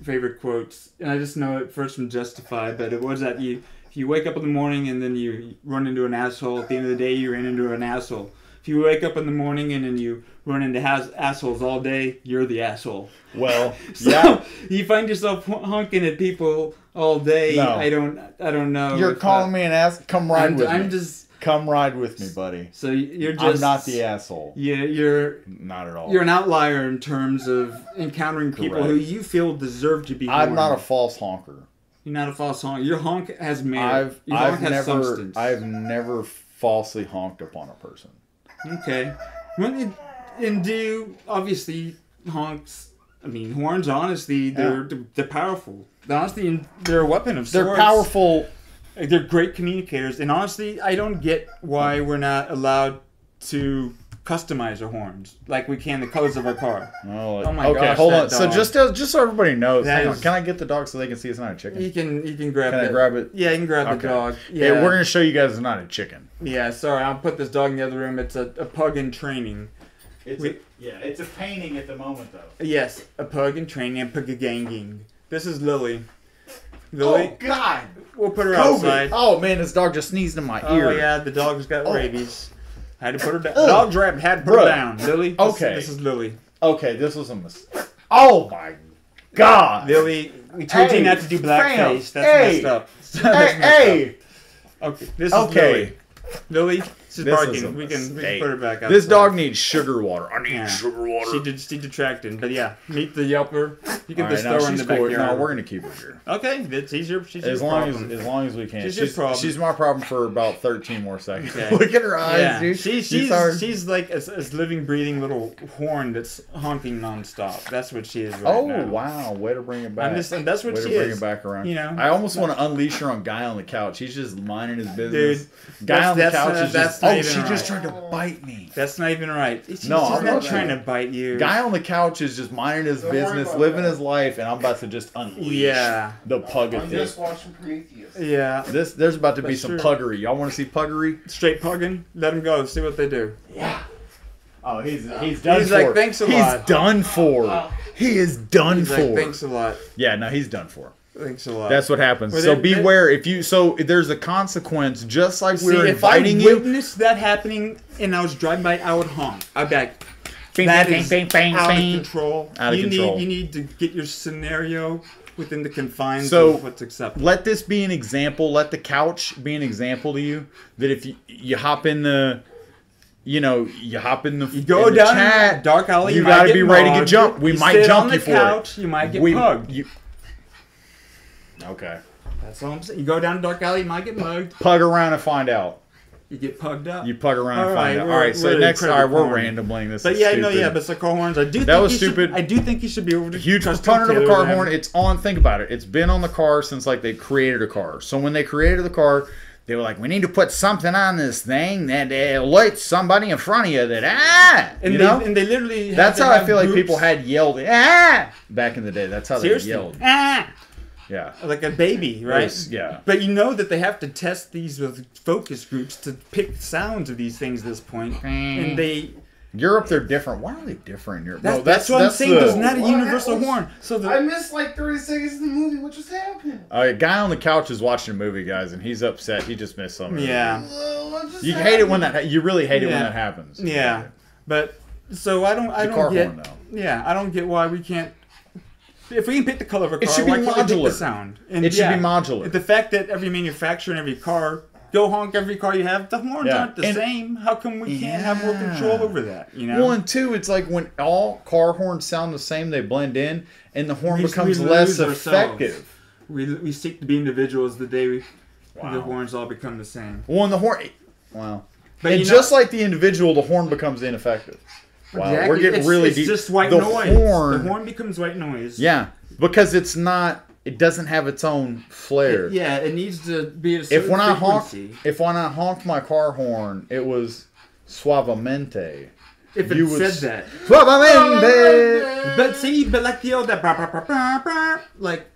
S2: favorite quotes, and I just know it first from Justified, but it was that if you wake up in the morning and then you run into an asshole, at the end of the day you ran into an asshole. If you wake up in the morning and then you run into assholes all day, you're the asshole.
S1: Well,
S2: So
S1: yeah.
S2: you find yourself honking at people all day.
S1: No.
S2: I don't know.
S1: You're calling me an ass. Come ride with
S2: I'm
S1: me.
S2: just.
S1: Come ride with me, buddy.
S2: So you're just.
S1: I'm not the asshole.
S2: You're
S1: Not at all.
S2: You're an outlier in terms of encountering people
S1: Correct.
S2: who you feel deserve to be
S1: I'm
S2: horned.
S1: not a false honker.
S2: You're not a false honk. Your honk has merit. Your honk has substance.
S1: I've never falsely honked upon a person.
S2: Okay. And do you, obviously, honks, I mean, horns, honestly, they're powerful. Honestly, they're a weapon of sorts.
S1: They're powerful.
S2: They're great communicators. And honestly, I don't get why we're not allowed to customize our horns like we can the colors of our car.
S1: Oh
S2: my
S1: okay,
S2: gosh,
S1: hold
S2: that
S1: on. So
S2: dog.
S1: just so everybody knows,
S2: That
S1: hang on.
S2: is-
S1: Can I get the dog so they can see it's not a chicken?
S2: You can grab
S1: Can I
S2: it.
S1: grab it?
S2: Yeah, you can grab
S1: Okay.
S2: the dog.
S1: Yeah,
S2: Yeah,
S1: we're gonna show you guys it's not a chicken.
S2: Yeah, sorry, I'll put this dog in the other room. It's a pug in training.
S1: It's a painting at the moment though.
S2: Yes, a pug in training, a pug ganging. This is Lily. Lily,
S1: God!
S2: we'll put her
S1: COVID.
S2: outside.
S1: Oh man, this dog just sneezed in my ear.
S2: Oh yeah, the dog's got
S1: Oh.
S2: rabies. Had to put her down.
S1: Ugh.
S2: Dog dragged, had to put her
S1: Bruh.
S2: down. Lily,
S1: Okay.
S2: This is Lily.
S1: Okay, this was a mistake. Oh my God!
S2: Lily, we told
S1: Hey,
S2: you not to do blackface.
S1: fam.
S2: That's
S1: Hey.
S2: messed up. That's
S1: Hey,
S2: messed
S1: hey!
S2: up. Okay, this is
S1: Okay.
S2: Lily. Lily, she's
S1: This
S2: barking.
S1: is a
S2: We can
S1: mistake.
S2: put her back outside.
S1: This dog needs sugar water. I need
S2: Yeah.
S1: sugar water.
S2: She detracted, but yeah, meet the yelper. You can
S1: All
S2: just
S1: right,
S2: throw
S1: now
S2: her in the
S1: she's cool.
S2: backyard.
S1: No, we're gonna keep her here.
S2: Okay, she's your
S1: As long as we can.
S2: She's your problem.
S1: She's my problem for about 13 more seconds.
S2: Okay.
S1: Look at her eyes,
S2: Yeah,
S1: dude.
S2: she's like a living, breathing little horn that's honking nonstop. That's what she is right
S1: Oh
S2: now.
S1: wow, way to bring it back.
S2: And that's what
S1: way
S2: she
S1: to bring
S2: is.
S1: it back around.
S2: You know,
S1: I almost want to unleash her on Guy on the couch. He's just minding his business.
S2: Dude,
S1: Guy on the couch is
S2: that's That's not
S1: Oh,
S2: even
S1: she just
S2: right.
S1: tried to bite me.
S2: That's not even right. She's
S1: No,
S2: not
S1: I'm not
S2: trying to bite you.
S1: Guy on the couch is just minding his
S3: Don't worry
S1: business,
S3: about
S1: living
S3: that.
S1: his life, and I'm about to just unleash
S2: Yeah.
S1: the pug
S3: I'm
S1: at
S3: just
S1: this.
S3: watching Prometheus.
S2: Yeah.
S1: There's about to be
S2: That's
S1: some
S2: true.
S1: puggery. Y'all want to see puggery?
S2: Straight pugging. Let them go. See what they do.
S1: Oh, he's done
S2: He's
S1: for.
S2: like, "Thanks a lot."
S1: He's done for. He is done
S2: He's
S1: for.
S2: like, thanks a lot.
S1: Yeah, no, he's done for.
S2: Thanks a lot.
S1: That's what happens.
S2: Well,
S1: So
S2: they-
S1: beware if you. So there's a consequence, just like
S2: See,
S1: we're
S2: if I
S1: inviting you.
S2: witnessed that happening and I was driving by, I would honk. I'd be like,
S1: Bing,
S2: that
S1: bing,
S2: is
S1: bing, bing,
S2: out
S1: bing.
S2: of control.
S1: Out of control.
S2: You need to get your scenario within the confines
S1: So,
S2: of what's acceptable.
S1: Let this be an example. Let the couch be an example to you that if you hop in the, you hop in the
S2: You go
S1: in the
S2: down
S1: chat,
S2: in the dark alley,
S1: you
S2: might
S1: gotta
S2: get
S1: be ready to
S2: mugged.
S1: jump. We
S2: You
S1: might
S2: sit
S1: jump
S2: on the
S1: you for
S2: couch,
S1: it.
S2: you might get mugged.
S1: Okay.
S2: That's all I'm saying. You go down the dark alley, you might get mugged.
S1: Pug around and find out.
S2: You get pugged up.
S1: You pug around and
S2: All
S1: find
S2: right,
S1: out.
S2: we're-
S1: All right, so
S2: we're
S1: next, all right,
S2: incredibly
S1: we're
S2: corny.
S1: randoming this.
S2: But
S1: is
S2: yeah,
S1: stupid.
S2: no, yeah, but the car horns. I do.
S1: That
S2: think
S1: was
S2: you should-
S1: stupid.
S2: I do think you should be able to.
S1: Huge
S2: custom
S1: proponent of a
S2: tailor
S1: car
S2: them.
S1: horn. It's on. Think about it. It's been on the car since like they created a car. So when they created the car, they were like, "We need to put something on this thing that alerts somebody in front of you that
S2: And
S1: you
S2: they,
S1: know."
S2: and they literally. had
S1: That's
S2: to
S1: how I
S2: have
S1: feel like
S2: groups-
S1: people had yelled back in the day. That's how
S2: Seriously.
S1: they yelled. Yeah.
S2: Like a baby, right?
S1: Yes, yeah.
S2: But you know that they have to test these with focus groups to pick sounds of these things at this point. And they.
S1: Europe, they're different. Why are they different in Europe?
S2: That's,
S1: No,
S2: that's what I'm saying.
S1: the-
S2: There's not a
S3: What
S2: universal
S3: happened?
S2: horn. So the,
S3: I missed like 30 seconds of the movie. What just happened?
S1: A guy on the couch is watching a movie, guys, and he's upset. He just missed something.
S2: yeah.
S3: What just
S1: You
S3: happened?
S1: hate it when that. You really hate it when
S2: Yeah.
S1: that happens.
S2: Yeah. But so I don't
S1: car
S2: get.
S1: horn, though.
S2: Yeah, I don't get why we can't. If we can pick the color of a car,
S1: It should be
S2: why can't we pick
S1: modular.
S2: the sound? And
S1: It should be modular.
S2: The fact that every manufacturer and every car go honk every car you have, the horns
S1: Yeah.
S2: aren't the
S1: And-
S2: same. How come we can't have more control over that? You know.
S1: Well, and two, it's like when all car horns sound the same, they blend in, and the horn
S2: We
S1: becomes
S2: lose
S1: less
S2: ourselves.
S1: effective.
S2: We seek to be individuals the day the
S1: Wow.
S2: horns all become the same.
S1: Well, and the horn. Wow.
S2: But
S1: And
S2: you know-
S1: just like the individual, the horn becomes ineffective. Wow,
S2: Exactly.
S1: we're getting
S2: it's,
S1: really
S2: it's
S1: deep.
S2: just white
S1: the
S2: noise.
S1: Horn,
S2: The horn becomes white noise.
S1: yeah, because it's not. It doesn't have its own flair.
S2: Yeah, it needs to be at a
S1: If
S2: certain
S1: when I honk,
S2: frequency.
S1: if when I honked my car horn, it was suavemente.
S2: If it
S1: you would
S2: said that.
S1: Suavemente.
S2: But see, but like the old that bah, bah, bah, bah, bah, like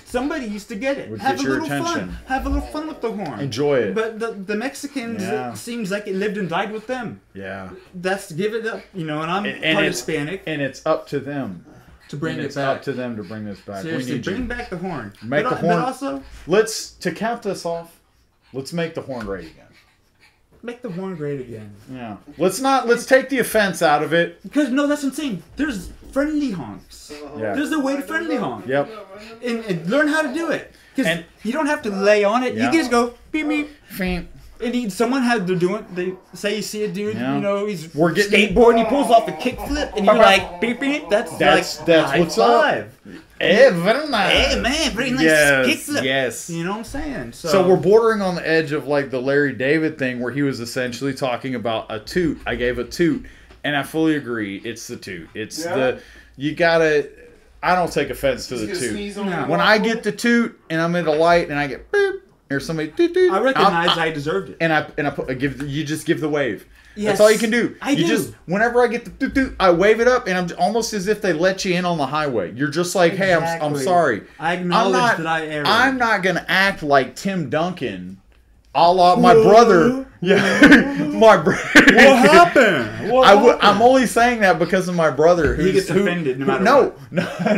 S2: somebody used to get it.
S1: Would
S2: Have
S1: get
S2: a
S1: your
S2: little
S1: attention.
S2: fun. Have a little fun with the horn.
S1: Enjoy it.
S2: But the Mexicans,
S1: Yeah.
S2: it seems like it lived and died with them.
S1: Yeah,
S2: That's give it up, you know. And I'm
S1: And
S2: part
S1: it's-
S2: Hispanic
S1: and it's up to them.
S2: to bring
S1: And
S2: it
S1: it's
S2: back.
S1: up to them to bring this back.
S2: Seriously,
S1: we need
S2: bring
S1: you.
S2: back the horn.
S1: Make
S2: but,
S1: the horn-
S2: But also
S1: Let's to count this off. Let's make the horn great again.
S2: make the horn great again.
S1: Yeah. Let's take the offense out of it.
S2: Because no, that's what I'm saying. There's friendly honks.
S1: Yeah.
S2: There's a way to friendly honk.
S1: Yep.
S2: And learn how to do it. Because
S1: And-
S2: you don't have to lay on it.
S1: Yeah.
S2: You can just go beep beep.
S1: Fink.
S2: And someone had to do it. They say you see a dude,
S1: Yeah.
S2: you know, he's
S1: We're getting-
S2: skateboarding, he pulls off a kickflip, and you're like beep beep. That's like
S1: what's
S2: high
S1: up.
S2: five.
S1: Hey, very nice.
S2: Hey man, very nice
S1: Yes,
S2: kickflip.
S1: yes.
S2: You know what I'm saying?
S1: So we're bordering on the edge of like the Larry David thing where he was essentially talking about a toot. I gave a toot, and I fully agree. It's the toot. It's you gotta. I don't take offense to the
S3: Just gonna
S1: toot.
S3: sneeze on
S2: No.
S3: the
S1: When I get the toot and I'm at a light and I get boop, or somebody toot toot,
S2: I recognize I deserved it.
S1: and I give you just give the wave.
S2: Yes,
S1: That's all you can do.
S2: I
S1: you
S2: do.
S1: just whenever I get the toot toot, I wave it up, and I'm almost as if they let you in on the highway. You're just like, hey, I'm
S2: Exactly.
S1: sorry.
S2: I acknowledge
S1: I'm not,
S2: that I erred.
S1: I'm not gonna act like Tim Duncan, a la my brother. Yeah, my brother.
S2: What happened? What happened?
S1: I'm only saying that because of my brother.
S2: He gets offended no matter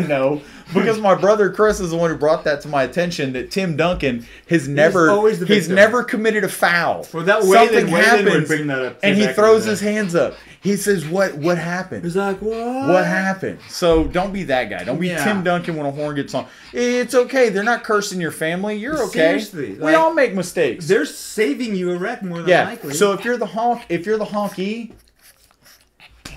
S1: no. Because my brother Chris is the one who brought that to my attention. That Tim Duncan has never,
S2: always the
S1: he's
S2: victim.
S1: never committed a foul.
S2: Well, that
S1: Something
S2: Waylon
S1: happens,
S2: would bring that up
S1: and he
S2: back in
S1: throws
S2: the
S1: his
S2: day.
S1: hands up. He says, "What happened?
S2: He's like, what?
S1: What happened?" So don't be that guy. Don't be
S2: Yeah.
S1: Tim Duncan when a horn gets on. It's okay. They're not cursing your family. You're okay.
S2: Seriously,
S1: we
S2: like,
S1: all make mistakes.
S2: They're saving you a wreck more than
S1: Yeah.
S2: likely.
S1: So if you're the honky,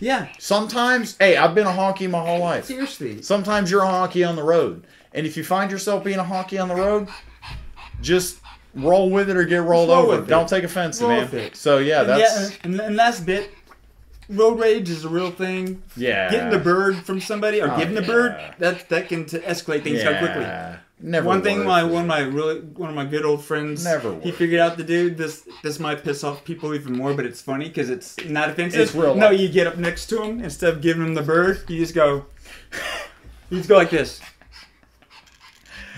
S2: yeah,
S1: sometimes, hey, I've been a honky my whole life.
S2: seriously.
S1: Sometimes you're a honky on the road. And if you find yourself being a honky on the road, just roll with it or get rolled
S2: Roll
S1: over.
S2: with it.
S1: Don't take offense,
S2: Roll
S1: man.
S2: with it.
S1: So yeah,
S2: And
S1: that's
S2: and last bit, road rage is a real thing.
S1: yeah.
S2: Getting the bird from somebody or
S1: Oh,
S2: giving the
S1: yeah.
S2: bird, that can escalate things quite quickly.
S1: Never.
S2: One thing,
S1: works.
S2: one of my good old friends,
S1: Never
S2: he
S1: works.
S2: figured out the dude. This might piss off people even more, but it's funny because it's not offensive.
S1: It's real
S2: No,
S1: life.
S2: you get up next to him instead of giving him the bird, you just go. You just go like this.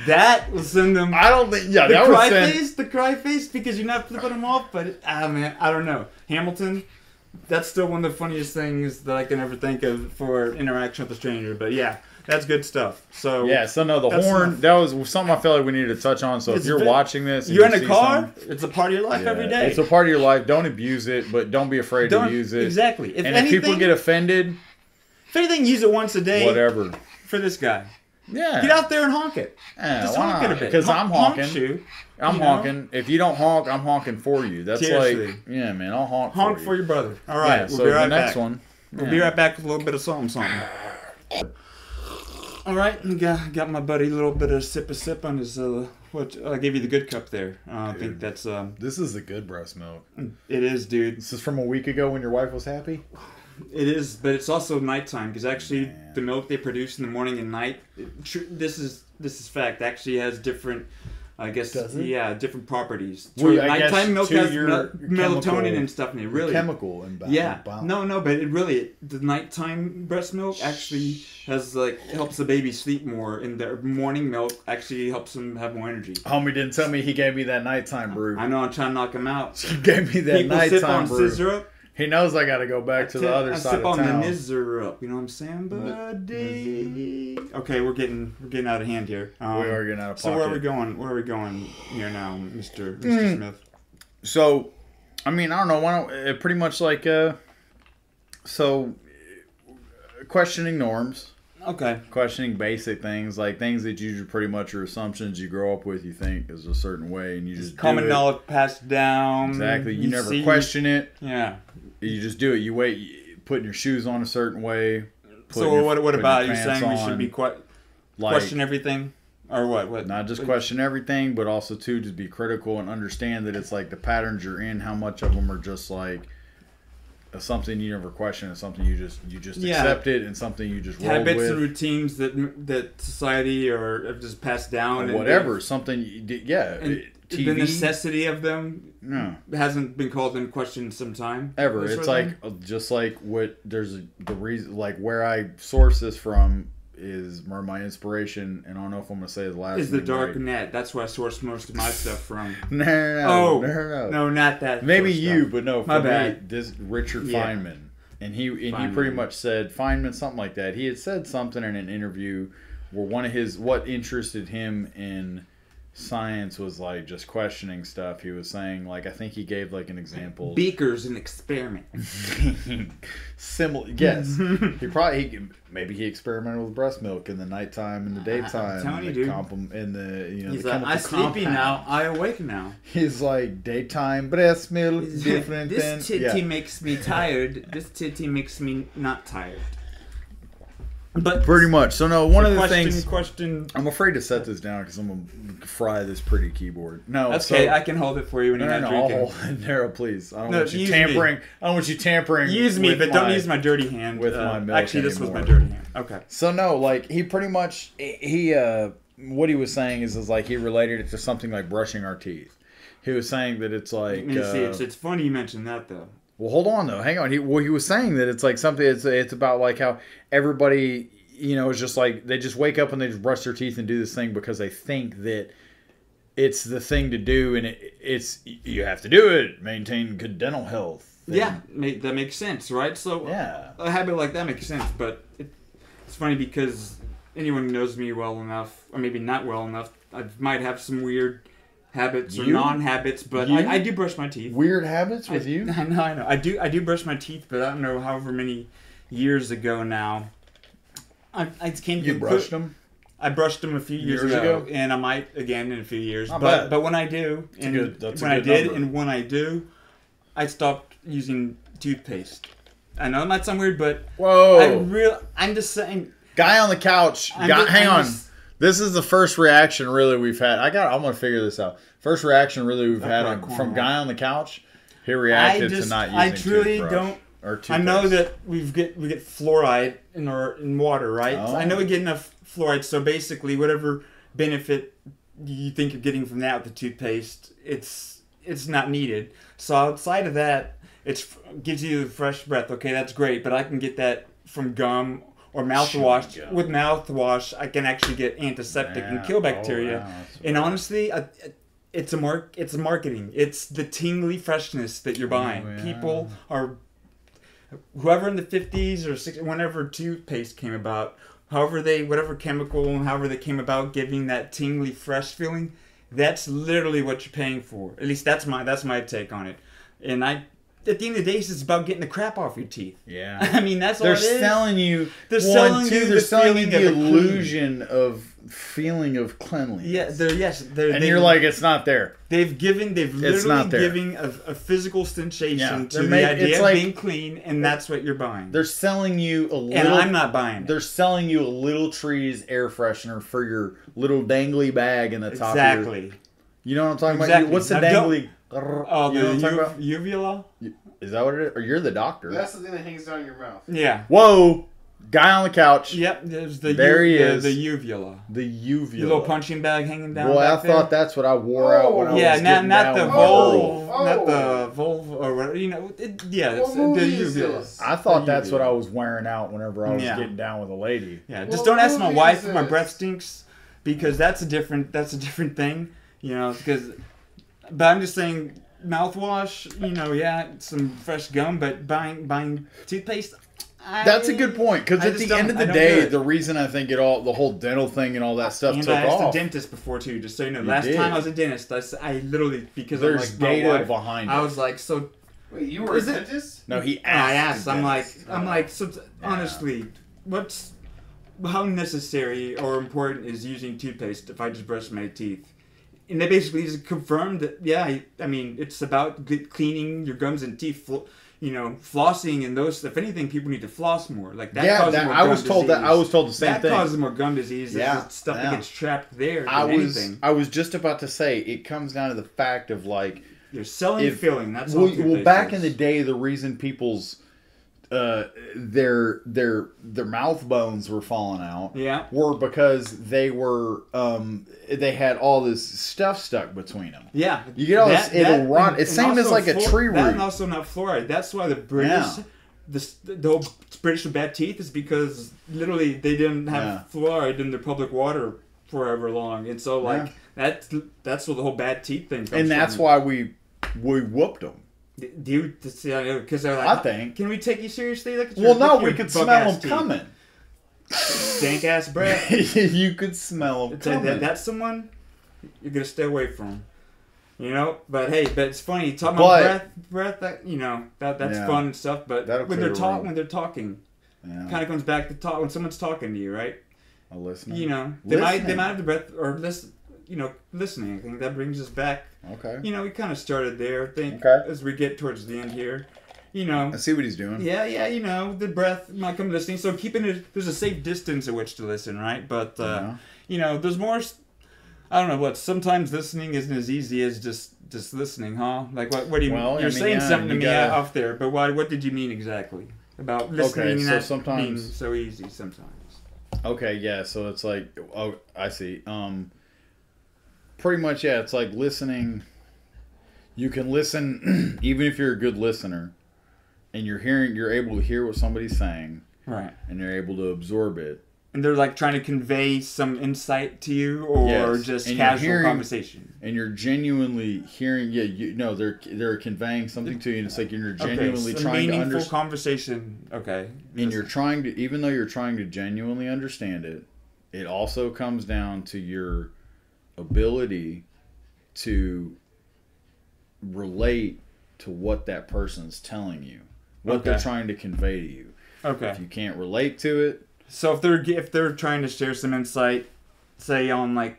S2: That will send them.
S1: I don't think. Yeah,
S2: The
S1: that would
S2: cry
S1: send.
S2: face, the cry face, because you're not flipping them off. But man, I don't know. Hamilton, that's still one of the funniest things that I can ever think of for interaction with a stranger. But yeah, that's good stuff. So
S1: Yeah, so no, the
S2: That's
S1: horn,
S2: enough.
S1: that was something I felt like we needed to touch on. So if
S2: It's
S1: you're
S2: ve-
S1: watching this, and
S2: you're in
S1: you
S2: a
S1: see
S2: car.
S1: something-
S2: It's a part of your life
S1: yeah,
S2: every day.
S1: it's a part of your life. Don't abuse it, but don't be afraid
S2: Don't
S1: to use it.
S2: exactly. If
S1: And
S2: anything,
S1: if people get offended,
S2: if anything, use it once a day.
S1: whatever.
S2: For this guy.
S1: Yeah.
S2: Get out there and honk it.
S1: Yeah,
S2: Just
S1: why
S2: honk it a
S1: not?
S2: bit.
S1: Because I'm
S2: Honk
S1: honking.
S2: you.
S1: I'm
S2: you know?
S1: honking. If you don't honk, I'm honking for you. That's
S2: Seriously.
S1: like, yeah, man, I'll honk,
S2: Honk
S1: for
S2: for
S1: you.
S2: your brother. All right.
S1: Yeah,
S2: We'll
S1: so
S2: be right
S1: the next
S2: back.
S1: one.
S2: We'll be right back with a little bit of something. All right, got my buddy a little bit of sip on his. What I gave you the good cup there. I think that's.
S1: This is the good breast milk.
S2: It is, dude.
S1: This is from a week ago when your wife was happy?
S2: It is, but it's also nighttime because actually
S1: Man.
S2: the milk they produce in the morning and night. This is fact. Actually has different. I guess
S1: Does it?
S2: yeah, different properties.
S1: Well, I guess
S2: Nighttime milk
S1: to
S2: has
S1: your
S2: melatonin
S1: chemical-
S2: and stuff in it. Really,
S1: Chemical imbalance.
S2: yeah. No, but the nighttime breast milk actually has helps the baby sleep more, and the morning milk actually helps them have more energy.
S1: Homie didn't tell me he gave me that nighttime brew.
S2: I know I'm trying to knock him out.
S1: He gave me that
S2: People sip
S1: nighttime
S2: on
S1: brew.
S2: syrup.
S1: He knows I got to go back to the other
S2: I
S1: side
S2: sip
S1: of
S2: on
S1: town.
S2: the syrup. You know what I'm saying, buddy? Okay, we're getting out of hand here.
S1: We are getting out of pocket.
S2: So where are we going? Where are we going here now, Mr. Smith?
S1: So, I mean, I don't know. Why don't pretty much like questioning norms,
S2: Okay.
S1: questioning basic things, like things that you pretty much are assumptions you grow up with. You think is a certain way, and you just
S2: Common
S1: do it.
S2: knowledge passed down.
S1: Exactly. You never
S2: see-
S1: question it.
S2: Yeah.
S1: You just do it. You wait, putting your shoes on a certain way.
S2: So what
S1: putting
S2: about
S1: your
S2: you saying we
S1: pants
S2: should
S1: on,
S2: be
S1: like,
S2: question everything, or what? What?
S1: Not just question everything, but also too just be critical and understand that it's like the patterns you're in. How much of them are just like something you never question, and something you just
S2: Yeah.
S1: accept it, and something you just roll
S2: Habits
S1: with,
S2: and routines that society or have just passed down,
S1: or whatever. Something, yeah.
S2: And
S1: TV,
S2: the necessity of them
S1: no,
S2: hasn't been called into question in some time.
S1: ever.
S2: This
S1: It's
S2: sort of
S1: like
S2: thing?
S1: just like what there's the reason, like where I source this from is my inspiration, and I don't know if I'm gonna say the last.
S2: Is the
S1: name
S2: dark
S1: right.
S2: net. That's where I source most of my stuff from.
S1: No,
S2: Oh, no, not that.
S1: Maybe
S2: sort of
S1: you,
S2: stuff.
S1: but no. For
S2: My
S1: me,
S2: bad.
S1: this Richard
S2: Yeah.
S1: Feynman, and he pretty
S2: Feynman.
S1: much said Feynman something like that. He had said something in an interview where one of his what interested him in science was like just questioning stuff. He was saying like I think he gave like an example.
S2: Beakers and experiment.
S1: Similar, yes. Maybe he experimented with breast milk in the nighttime and the daytime.
S2: telling you,
S1: and
S2: dude.
S1: In the
S2: He's
S1: the
S2: like,
S1: chemical
S2: I sleepy
S1: compound.
S2: now, I awake now.
S1: He's like daytime breast milk different than
S2: This titty makes me tired. This titty makes me not tired. But
S1: Pretty much. So no, one of the things
S2: question.
S1: I'm afraid to set this down because I'm gonna fry this pretty keyboard. No,
S2: That's
S1: so,
S2: okay. I can hold it for you when
S1: no,
S2: you're
S1: no,
S2: not
S1: no,
S2: drinking.
S1: I'll hold it there, please. I don't
S2: No,
S1: want you
S2: use
S1: tampering. I don't want you tampering.
S2: Use me,
S1: with
S2: but don't use my dirty hand.
S1: with my milk
S2: Actually, this was
S1: anymore.
S2: my dirty hand. Okay.
S1: So no, like he pretty much what he was saying is like he related it to something like brushing our teeth. He was saying that it's like
S2: Let me see. It's funny you mentioned that though.
S1: well, hold on though, hang on. He was saying that it's like something. It's about like how everybody is just like they just wake up and they just brush their teeth and do this thing because they think that it's the thing to do, and it's you have to do it, maintain good dental health. And,
S2: Yeah, that makes sense, right? So
S1: yeah.
S2: a habit like that makes sense, but it's funny because anyone who knows me well enough, or maybe not well enough, I might have some weird habits or
S1: You?
S2: non-habits, but
S1: You?
S2: I do brush my teeth.
S1: Weird habits with you.
S2: I know. I do brush my teeth, but I don't know however many years ago now. I came to
S1: You brushed them.
S2: I brushed them a few years ago, and I might again in a few years.
S1: Not bad.
S2: But when I do,
S1: That's a good
S2: did,
S1: number.
S2: and when I do, I stopped using toothpaste. I know it might sound weird, but
S1: Whoa.
S2: I'm just saying.
S1: Guy on the couch.
S2: I'm
S1: Hang
S2: I'm
S1: on.
S2: just-
S1: This is the first reaction really we've had. I'm gonna figure this out. First reaction really we've had
S2: Okay,
S1: from
S2: cool.
S1: guy on the couch. He reacted to not using
S2: I truly
S1: toothbrush
S2: don't.
S1: or
S2: I know
S1: toothpaste.
S2: that we get fluoride in water, right?
S1: Oh.
S2: So I know we get enough fluoride. So basically, whatever benefit you think you're getting from that with the toothpaste, it's not needed. So outside of that, it gives you fresh breath. Okay, that's great, but I can get that from gum or mouthwash.
S1: Gum.
S2: With mouthwash, I can actually get antiseptic and kill bacteria.
S1: Wow,
S2: and honestly, it's marketing. It's the tingly freshness that you're buying.
S1: Yeah.
S2: People are, whoever in the 50s or 60s, whenever toothpaste came about, whatever chemical, however they came about giving that tingly fresh feeling, that's literally what you're paying for. At least that's my take on it. And at the end of the day, it's about getting the crap off your teeth.
S1: Yeah.
S2: I mean, that's all
S1: They're
S2: it is.
S1: selling you.
S2: They're selling you
S1: They're selling you
S2: feeling
S1: the
S2: of a
S1: illusion of feeling of cleanliness.
S2: Yeah,
S1: and you're like, it's not there.
S2: They've literally
S1: not there.
S2: giving a physical sensation
S1: Yeah,
S2: to the idea of being clean, and that's what you're buying.
S1: They're selling you a little.
S2: And I'm not buying it.
S1: They're selling you a Little Trees air freshener for your little dangly bag in the top.
S2: Exactly.
S1: You know what I'm talking
S2: Exactly.
S1: about? What's the
S2: Now,
S1: dangly?
S2: Oh,
S1: you know what I'm talking about?
S2: uvula?
S1: Is that what it is? Or you're the doctor?
S3: That's the thing that hangs down your mouth.
S2: Yeah.
S1: Whoa! Guy on the couch.
S2: Yep, there's
S1: There he is.
S2: The uvula.
S1: The uvula.
S2: Your little punching bag hanging down.
S1: Boy, I
S2: back
S1: thought
S2: there.
S1: that's what I wore out when I was
S2: Yeah,
S1: getting
S2: not
S1: down
S2: the
S1: with
S2: vulve,
S3: Oh.
S2: not the vulve or whatever. You know, yeah, it's
S3: What movie
S2: the
S3: is
S2: uvula.
S3: this?
S1: I thought
S2: The
S1: that's what
S2: uvula.
S1: I was wearing out whenever I was
S2: Yeah.
S1: getting down with a lady.
S2: Yeah,
S3: What
S2: just don't ask my
S3: movie
S2: wife
S3: is
S2: if my
S3: this?
S2: breath stinks, because that's a different thing. You know, because. But I'm just saying, mouthwash. You know, yeah, some fresh gum, but buying toothpaste.
S1: That's a good point, because
S2: I
S1: at
S2: just
S1: the end
S2: don't-
S1: of
S2: I
S1: the
S2: don't do
S1: day,
S2: it.
S1: the reason I think the whole dental thing and all that stuff
S2: And
S1: took
S2: I asked
S1: off.
S2: a dentist before too, just so you know.
S1: You
S2: Last
S1: did.
S2: time I was a dentist, I literally, because
S1: There's
S2: I'm like
S1: data
S2: my wife,
S1: behind
S2: I
S1: it.
S2: was like, so
S3: Wait, you were
S2: Is
S3: a
S2: it-
S3: dentist?
S1: No, he
S2: I
S1: asked.
S2: asked.
S1: the
S2: I'm
S1: dentist.
S2: like, so honestly, how necessary or important is using toothpaste if I just brush my teeth? And they basically just confirmed that, yeah, I mean, it's about cleaning your gums and teeth, flossing and those. If anything, people need to floss more. Like that
S1: Yeah,
S2: causes more
S1: I
S2: gum
S1: was told
S2: disease.
S1: that. I was told the same
S2: that
S1: thing.
S2: causes more gum disease.
S1: Yeah,
S2: It's stuff
S1: yeah.
S2: that gets trapped there than
S1: I
S2: anything.
S1: was just about to say it comes down to the fact of like
S2: You're selling filling. That's all
S1: well,
S2: toothpaste
S1: back
S2: is.
S1: in the day, the reason people's their mouth bones were falling out
S2: Yeah.
S1: were because they were they had all this stuff stuck between them.
S2: Yeah,
S1: You get all this, it'll rot. It's same as
S2: also
S1: like a tree
S2: That
S1: root.
S2: and also not fluoride. That's why the British,
S1: Yeah.
S2: the whole British with bad teeth is because literally they didn't have
S1: Yeah.
S2: fluoride in their public water forever long, and so like that's where the whole bad teeth thing comes
S1: And that's
S2: from.
S1: why we whooped them.
S2: Dude, because they're like,
S1: I think.
S2: can we take you seriously? Look at
S1: Well,
S2: your,
S1: no,
S2: look at
S1: we
S2: your
S1: could
S2: bug
S1: smell
S2: ass
S1: them
S2: teeth.
S1: coming.
S2: Stank ass breath.
S1: You could smell them
S2: It's like
S1: coming.
S2: that's someone you're gonna stay away from, you know. But hey, but it's funny talking
S1: But-
S2: about breath. That that's
S1: Yeah.
S2: fun and stuff. But
S1: That'll
S2: when
S1: clear
S2: they're
S1: the room.
S2: when they're talking,
S1: Yeah.
S2: kind of comes back to talk when someone's talking to you, right?
S1: A listener.
S2: You know, they might
S1: Listening.
S2: have the breath or listening. I think that brings us back.
S1: Okay.
S2: You know, we kind of started there. I think
S1: Okay.
S2: as we get towards the end here, you know.
S1: I see what he's doing.
S2: Yeah, you know, the breath might come listening. So keeping it, there's a safe distance at which to listen, right? But,
S1: Yeah.
S2: you know, there's more, I don't know what, sometimes listening isn't as easy as just listening, huh? Like, what do you
S1: Well,
S2: mean?
S1: I
S2: You're
S1: mean,
S2: saying
S1: yeah,
S2: something to
S1: you
S2: me
S1: gotta-
S2: off there, but what did you mean exactly? About listening
S1: so
S2: not
S1: sometimes-
S2: being so easy sometimes.
S1: Okay, yeah, so it's like, oh, I see. Pretty much, yeah, it's like listening. You can listen, even if you're a good listener, and you're able to hear what somebody's saying,
S2: Right.
S1: and you're able to absorb it.
S2: And they're like trying to convey some insight to you or
S1: Yes,
S2: just
S1: and you're
S2: casual
S1: hearing-
S2: conversation.
S1: And you're genuinely hearing, they're conveying something to you, and it's like you're genuinely
S2: okay,
S1: trying to
S2: meaningful
S1: understand.
S2: conversation. Okay.
S1: And you're trying to, even though you're trying to genuinely understand it, it also comes down to your ability to relate to what that person's telling you, what they're
S2: Okay.
S1: trying to convey to you.
S2: Okay.
S1: If you can't relate to it,
S2: So if they're trying to share some insight, say on like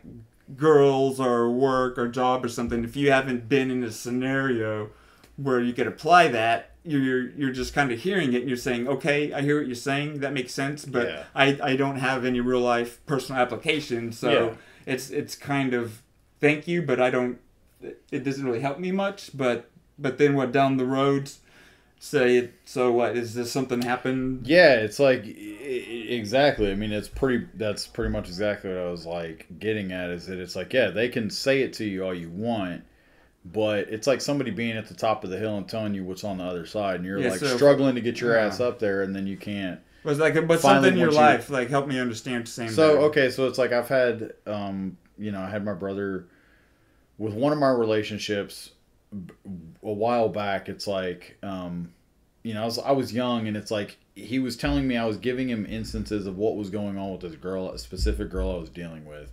S2: girls or work or job or something, if you haven't been in a scenario where you could apply that, you're just kind of hearing it and you're saying, okay, I hear what you're saying, that makes sense, but
S1: Yeah.
S2: I don't have any real life personal application, so it's kind of thank you, but it doesn't really help me much, but then what down the road, say it. So what, is this something happened?
S1: Yeah, it's like exactly. I mean, that's pretty much exactly what I was like getting at. Is that it's like, yeah, they can say it to you all you want, but it's like somebody being at the top of the hill and telling you what's on the other side, and you're like struggling to get your ass up there, and then you can't.
S2: Was like, but something in your life, like, help me understand the same.
S1: So okay, so it's like I've had, I had my brother with one of my relationships a while back. It's like, I was young, and it's like he was telling me, I was giving him instances of what was going on with this girl, a specific girl I was dealing with,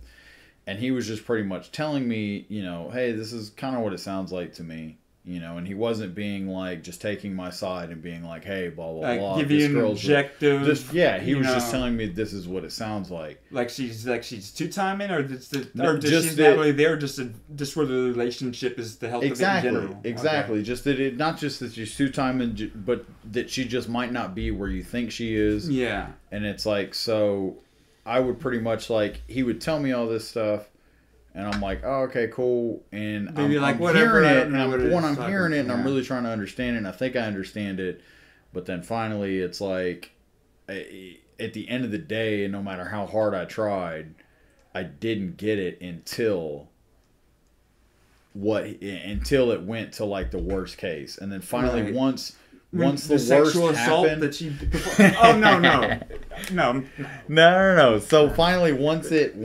S1: and he was just pretty much telling me, hey, this is kind of what it sounds like to me. And he wasn't being like just taking my side and being like, hey, blah blah
S2: like,
S1: blah.
S2: Give you an objective.
S1: He was just telling me this is what it sounds like.
S2: Like she's two timing, or she's not really there, just where the relationship is the health of it in general.
S1: Exactly.
S2: Okay.
S1: Just that not just that she's two timing, but that she just might not be where you think she is.
S2: Yeah.
S1: And it's like, so I would pretty much like, he would tell me all this stuff. And I'm like, oh, okay, cool. And I'm hearing it, and I'm hearing it, and I'm really trying to understand it, and I think I understand it. But then finally, it's like, at the end of the day, no matter how hard I tried, I didn't get it until it went to like the worst case. And then finally, once the sexual assault happened, that she
S2: oh no.
S1: So finally, once the thing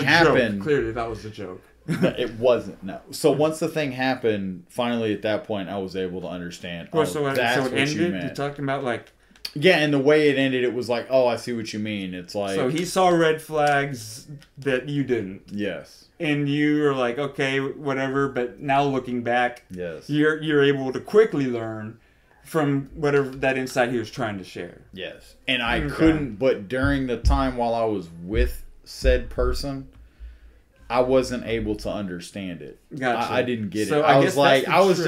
S1: happened,
S2: joke. Clearly that was a joke.
S1: It wasn't. No. So once the thing happened, finally at that point, I was able to understand.
S2: So it ended. You're talking about like.
S1: Yeah, and the way it ended, it was like, oh, I see what you mean. It's like,
S2: so he saw red flags that you didn't.
S1: Yes.
S2: And you were like, okay, whatever. But now looking back,
S1: yes,
S2: you're able to quickly learn from whatever that insight he was trying to share.
S1: Yes. And I couldn't, but during the time while I was with said person, I wasn't able to understand it.
S2: Gotcha.
S1: I didn't get
S2: so
S1: it. I was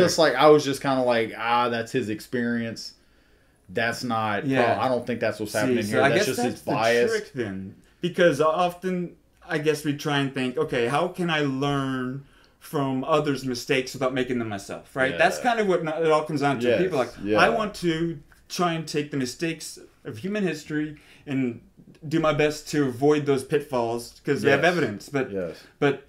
S1: just kind of like, that's his experience. That's not. Yeah. I don't think that's what's happening here. That's just his bias.
S2: The trick then, because often I guess we try and think, okay, how can I learn from others' mistakes without making them myself? Right. Yeah. That's kind of what it all comes down to. Yes. People are like, I want to try and take the mistakes of human history and do my best to avoid those pitfalls because we have evidence. But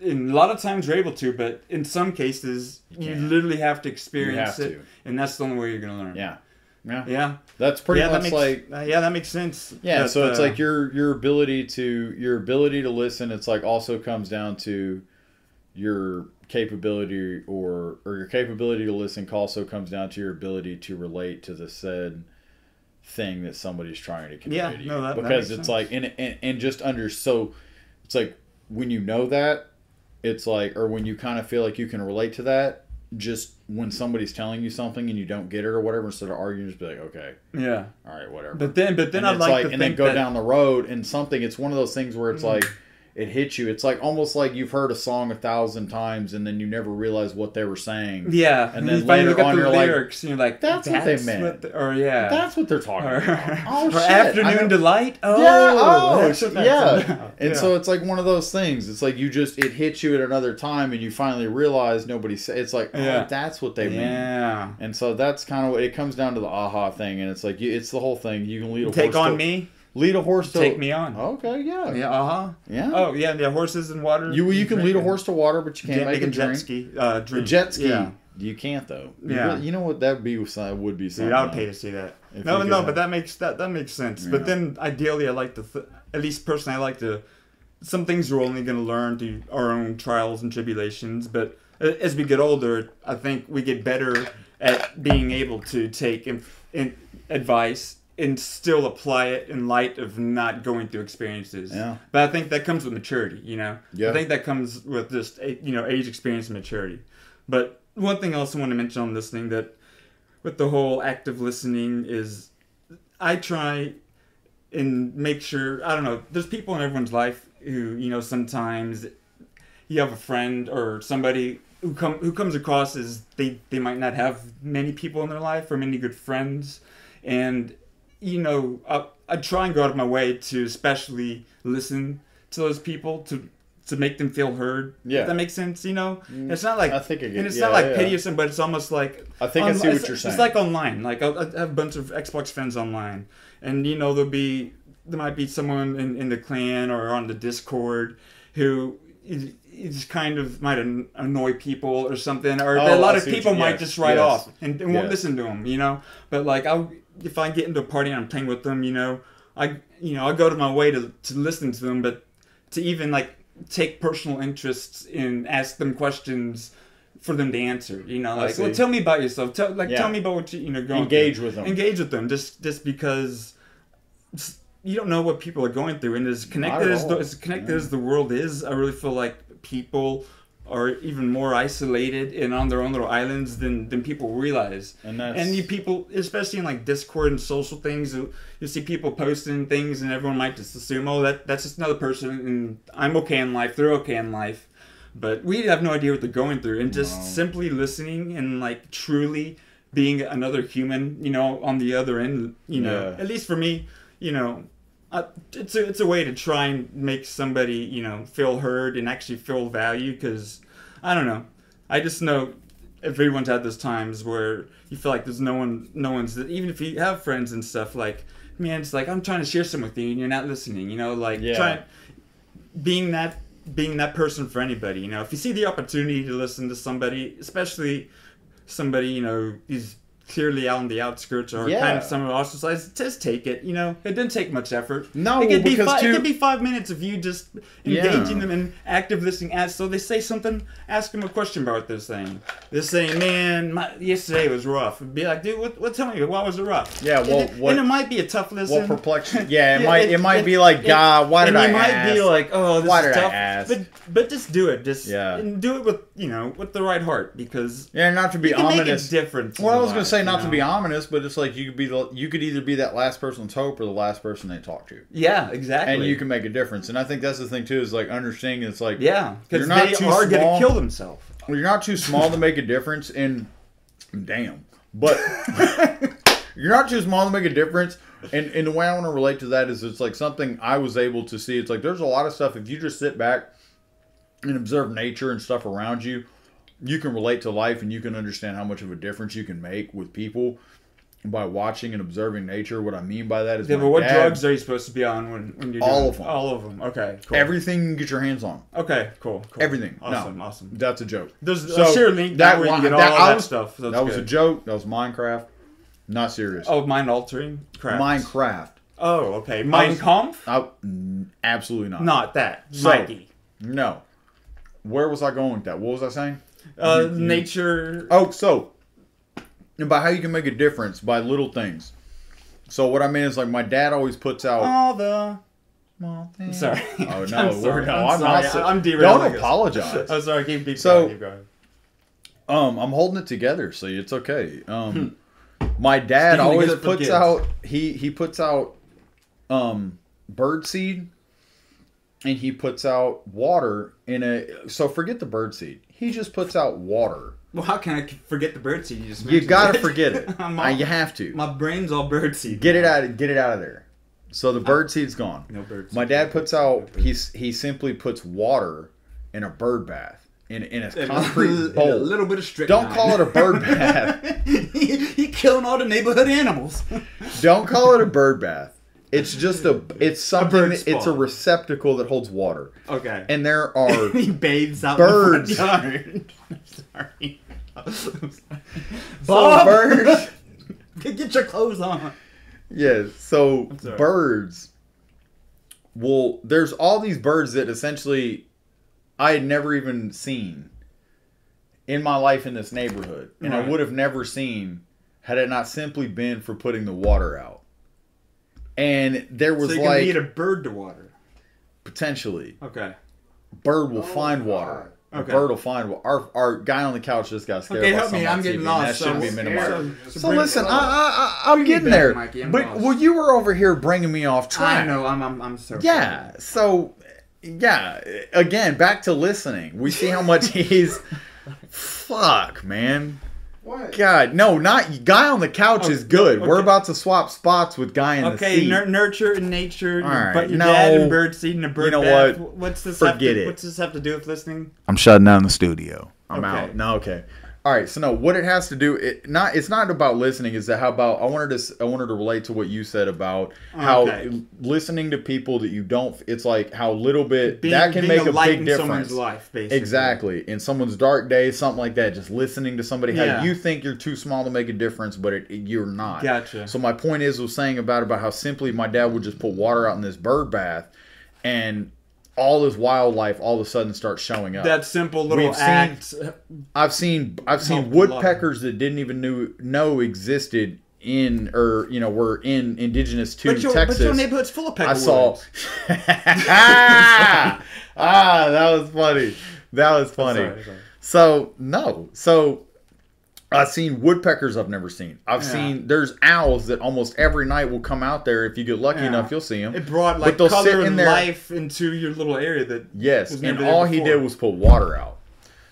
S2: in a lot of times you're able to, but in some cases you literally have to experience it, and that's the only way you're going to learn.
S1: Yeah.
S2: Yeah.
S1: That's pretty much
S2: that makes sense.
S1: Yeah, but, so it's like your ability to listen, it's like also comes down to your capability or your capability to listen also comes down to your ability to relate to the said thing that somebody's trying to convey to you. Because it's like and just so it's like when you know that, it's like, or when you kind of feel like you can relate to that, just when somebody's telling you something and you don't get it or whatever, instead of arguing, just be like, okay,
S2: yeah,
S1: all right, whatever.
S2: But then I'd like to
S1: and then go down the road and something. It's one of those things where it's like it hits you. It's like almost like you've heard a song 1,000 times and then you never realize what they were saying.
S2: Yeah,
S1: and then later on you're
S2: lyrics, and you're like,
S1: that's what they meant,
S2: that's
S1: what they're talking about. Oh,
S2: or Afternoon Delight.
S1: And so it's like one of those things. It's like it hits you at another time and you finally realize nobody said. It's like, that's what they meant.
S2: Yeah.
S1: And so that's kind of what it comes down to, the aha thing. And it's like it's the whole thing. You can lead a horse.
S2: Take on me.
S1: Lead a horse to...
S2: Take me on.
S1: Okay, yeah.
S2: Yeah,
S1: Yeah.
S2: Oh, yeah, horses and water.
S1: You can lead a horse to water, but you can't make a
S2: jet ski.
S1: Jet ski.
S2: Yeah.
S1: You can't, though.
S2: Yeah.
S1: You know what that would be something.
S2: Dude, I would pay to see that. No, but that makes sense. Yeah. But then, ideally, I like to... at least, personally, I like to... Some things we're only going to learn through our own trials and tribulations, but as we get older, I think we get better at being able to take advice and still apply it in light of not going through experiences.
S1: Yeah.
S2: But I think that comes with maturity,
S1: Yeah.
S2: I think that comes with just, age, experience, and maturity. But one thing I also want to mention on listening, that with the whole active listening, is I try and make sure, I don't know, there's people in everyone's life who, sometimes you have a friend or somebody who comes across as they might not have many people in their life or many good friends. And I try and go out of my way to especially listen to those people, to to make them feel heard.
S1: Yeah.
S2: If that makes sense, you know? It's not like,
S1: I think I get-
S2: and it's
S1: yeah,
S2: not like
S1: yeah.
S2: pity or something, but it's almost like,
S1: I think I see what you're saying.
S2: It's like online. Like, I have a bunch of Xbox friends online, and, you know, there might be someone in the clan or on the Discord who is kind of might annoy people or something, or a lot of people might just write off and won't listen to them, you know? But, like, if I get into a party and I'm playing with them, you know, I go to my way to listen to them, but to even, like, take personal interests in ask them questions for them to answer, you know, like, well, tell me about yourself, tell me about what you know, going
S1: engage
S2: through.
S1: with them,
S2: just because you don't know what people are going through, and as connected as the world is, I really feel like people are even more isolated and on their own little islands than people realize. And you people, especially in like Discord and social things, you see people posting things and everyone might just assume, oh, that's just another person and I'm okay in life, they're okay in life. But we have no idea what they're going through. And just simply listening and like truly being another human, you know, on the other end, you know, at least for me, you know, it's a way to try and make somebody, you know, feel heard and actually feel value, because I don't know, I just know everyone's had those times where you feel like there's no one's even if you have friends and stuff, like, man, it's like I'm trying to share something with you and you're not listening, you know, like being that person for anybody, you know. If you see the opportunity to listen to somebody, especially somebody, you know, is clearly out on the outskirts or kind of somewhat ostracized, just take it, you know. It didn't take much effort.
S1: No,
S2: it could
S1: because
S2: it could be 5 minutes of you just engaging them in active listening. So they say something, ask them a question about what they're saying. They're saying, man, yesterday was rough. Be like, dude, what tell me, why was it rough?
S1: Yeah, well,
S2: and it might be a tough listen.
S1: What perplexing? Yeah, it might be like, God, why did I ask?
S2: And you might be like, oh, this is tough.
S1: I ask?
S2: But just do it. And do it with, you know, with the right heart, because
S1: not to be
S2: you can
S1: ominous.
S2: Make a difference.
S1: Well, I was gonna say not to be ominous, but it's like you could either be that last person's hope or the last person they talk to.
S2: Yeah, exactly.
S1: And you can make a difference. And I think that's the thing too, is like understanding it's like
S2: because
S1: you're not
S2: they
S1: too
S2: are
S1: small,
S2: gonna kill themselves.
S1: Well, you're not too small to make a difference but you're not too small to make a difference. And the way I want to relate to that is it's like something I was able to see. It's like there's a lot of stuff, if you just sit back and observe nature and stuff around you, you can relate to life and you can understand how much of a difference you can make with people by watching and observing nature. What I mean by that is,
S2: but what drugs are you supposed to be on when you're
S1: all
S2: doing
S1: of them?
S2: All of them. Okay, cool.
S1: Everything you can get your hands on.
S2: Okay, cool.
S1: Everything.
S2: Awesome,
S1: no,
S2: awesome.
S1: That's a joke.
S2: There's a share link that where you get all that stuff. So
S1: that was a joke. That was Minecraft. Not serious.
S2: Oh, mind altering crap.
S1: Minecraft.
S2: Oh, okay. Mein Kampf?
S1: Absolutely not.
S2: Not that.
S1: So,
S2: Mikey.
S1: No. Where was I going with that? What was I saying?
S2: Nature.
S1: Oh, so by how you can make a difference by little things. So what I mean is, like, my dad always puts out
S2: all the. I'm sorry.
S1: Oh no,
S2: I'm sorry. I'm derailing.
S1: Don't apologize.
S2: I'm sorry. Keep going.
S1: I'm holding it together, so it's okay. My dad always puts out. He puts out bird seed, and he puts out water in a. So forget the bird seed. He just puts out water.
S2: Well, how can I forget the bird seed?
S1: You gotta forget it. You have to.
S2: My brain's all bird seed.
S1: Get it out of there. So the bird seed's gone.
S2: No bird seed.
S1: My dad puts out. He simply puts water in a bird bath in a concrete bowl.
S2: A little bit of strychnine.
S1: Don't call it a bird bath.
S2: He killing all the neighborhood animals.
S1: Don't call it a bird bath. It's just it's something. It's a receptacle that holds water.
S2: Okay.
S1: And there are
S2: he bathes out
S1: birds.
S2: In the front yard. I'm sorry.
S1: So birds.
S2: Get your clothes on.
S1: Yeah. So birds. Well, there's all these birds that essentially I had never even seen in my life in this neighborhood, and I would have never seen had it not simply been for putting the water out. And there was
S2: so you
S1: like
S2: can need a bird to water.
S1: Potentially.
S2: Okay.
S1: Bird will find water.
S2: Okay.
S1: Bird will find water. Our guy on the couch just got scared.
S2: Okay, help me. I'm getting lost.
S1: That shouldn't be minimized. So
S2: bring
S1: listen, I'm getting there.
S2: Mikey,
S1: but well, you were over here bringing me off track.
S2: I know. I'm so.
S1: Yeah. Sorry. So yeah. Again, back to listening. We see how much he's. Fuck, man.
S3: What?
S1: God, no, not Guy on the Couch is good.
S2: okay.
S1: We're about to swap spots with Guy in the
S2: Okay,
S1: Sea.
S2: nurture and nature.
S1: All right,
S2: But your
S1: no.
S2: dad and bird seed and a bird
S1: You know
S2: bath.
S1: what?
S2: What's this
S1: Forget it.
S2: What's this have to do with listening?
S1: I'm shutting down the studio. I'm
S2: Okay.
S1: out. No, okay. All right. So no, what it has to do, it's not about listening. Is that how about I wanted to relate to what you said about how
S2: Okay.
S1: listening to people that you don't. It's like how little bit
S2: Being,
S1: that can
S2: being
S1: make a
S2: light
S1: big
S2: in
S1: difference.
S2: someone's life, basically.
S1: Exactly. In someone's dark day, something like that. Just listening to somebody
S2: Yeah.
S1: how you think you're too small to make a difference, but you're not.
S2: Gotcha.
S1: So my point was saying about how simply my dad would just put water out in this bird bath, and all this wildlife all of a sudden starts showing up.
S2: That simple little
S1: We've seen-
S2: act.
S1: I've seen
S2: Helped a lot.
S1: woodpeckers that didn't even know existed in were in indigenous to Texas.
S2: But your neighborhood's full of pecker
S1: I saw.
S2: woods.
S1: That was funny. That was funny.
S2: Sorry.
S1: So I've seen woodpeckers I've never seen. I've seen there's owls that almost every night will come out there. If you get lucky enough, you'll see them.
S2: It brought
S1: But they'll
S2: color
S1: sit in
S2: and
S1: there-
S2: life into your little area that
S1: Yes,
S2: was
S1: and
S2: never there
S1: all he
S2: before.
S1: did was put water out.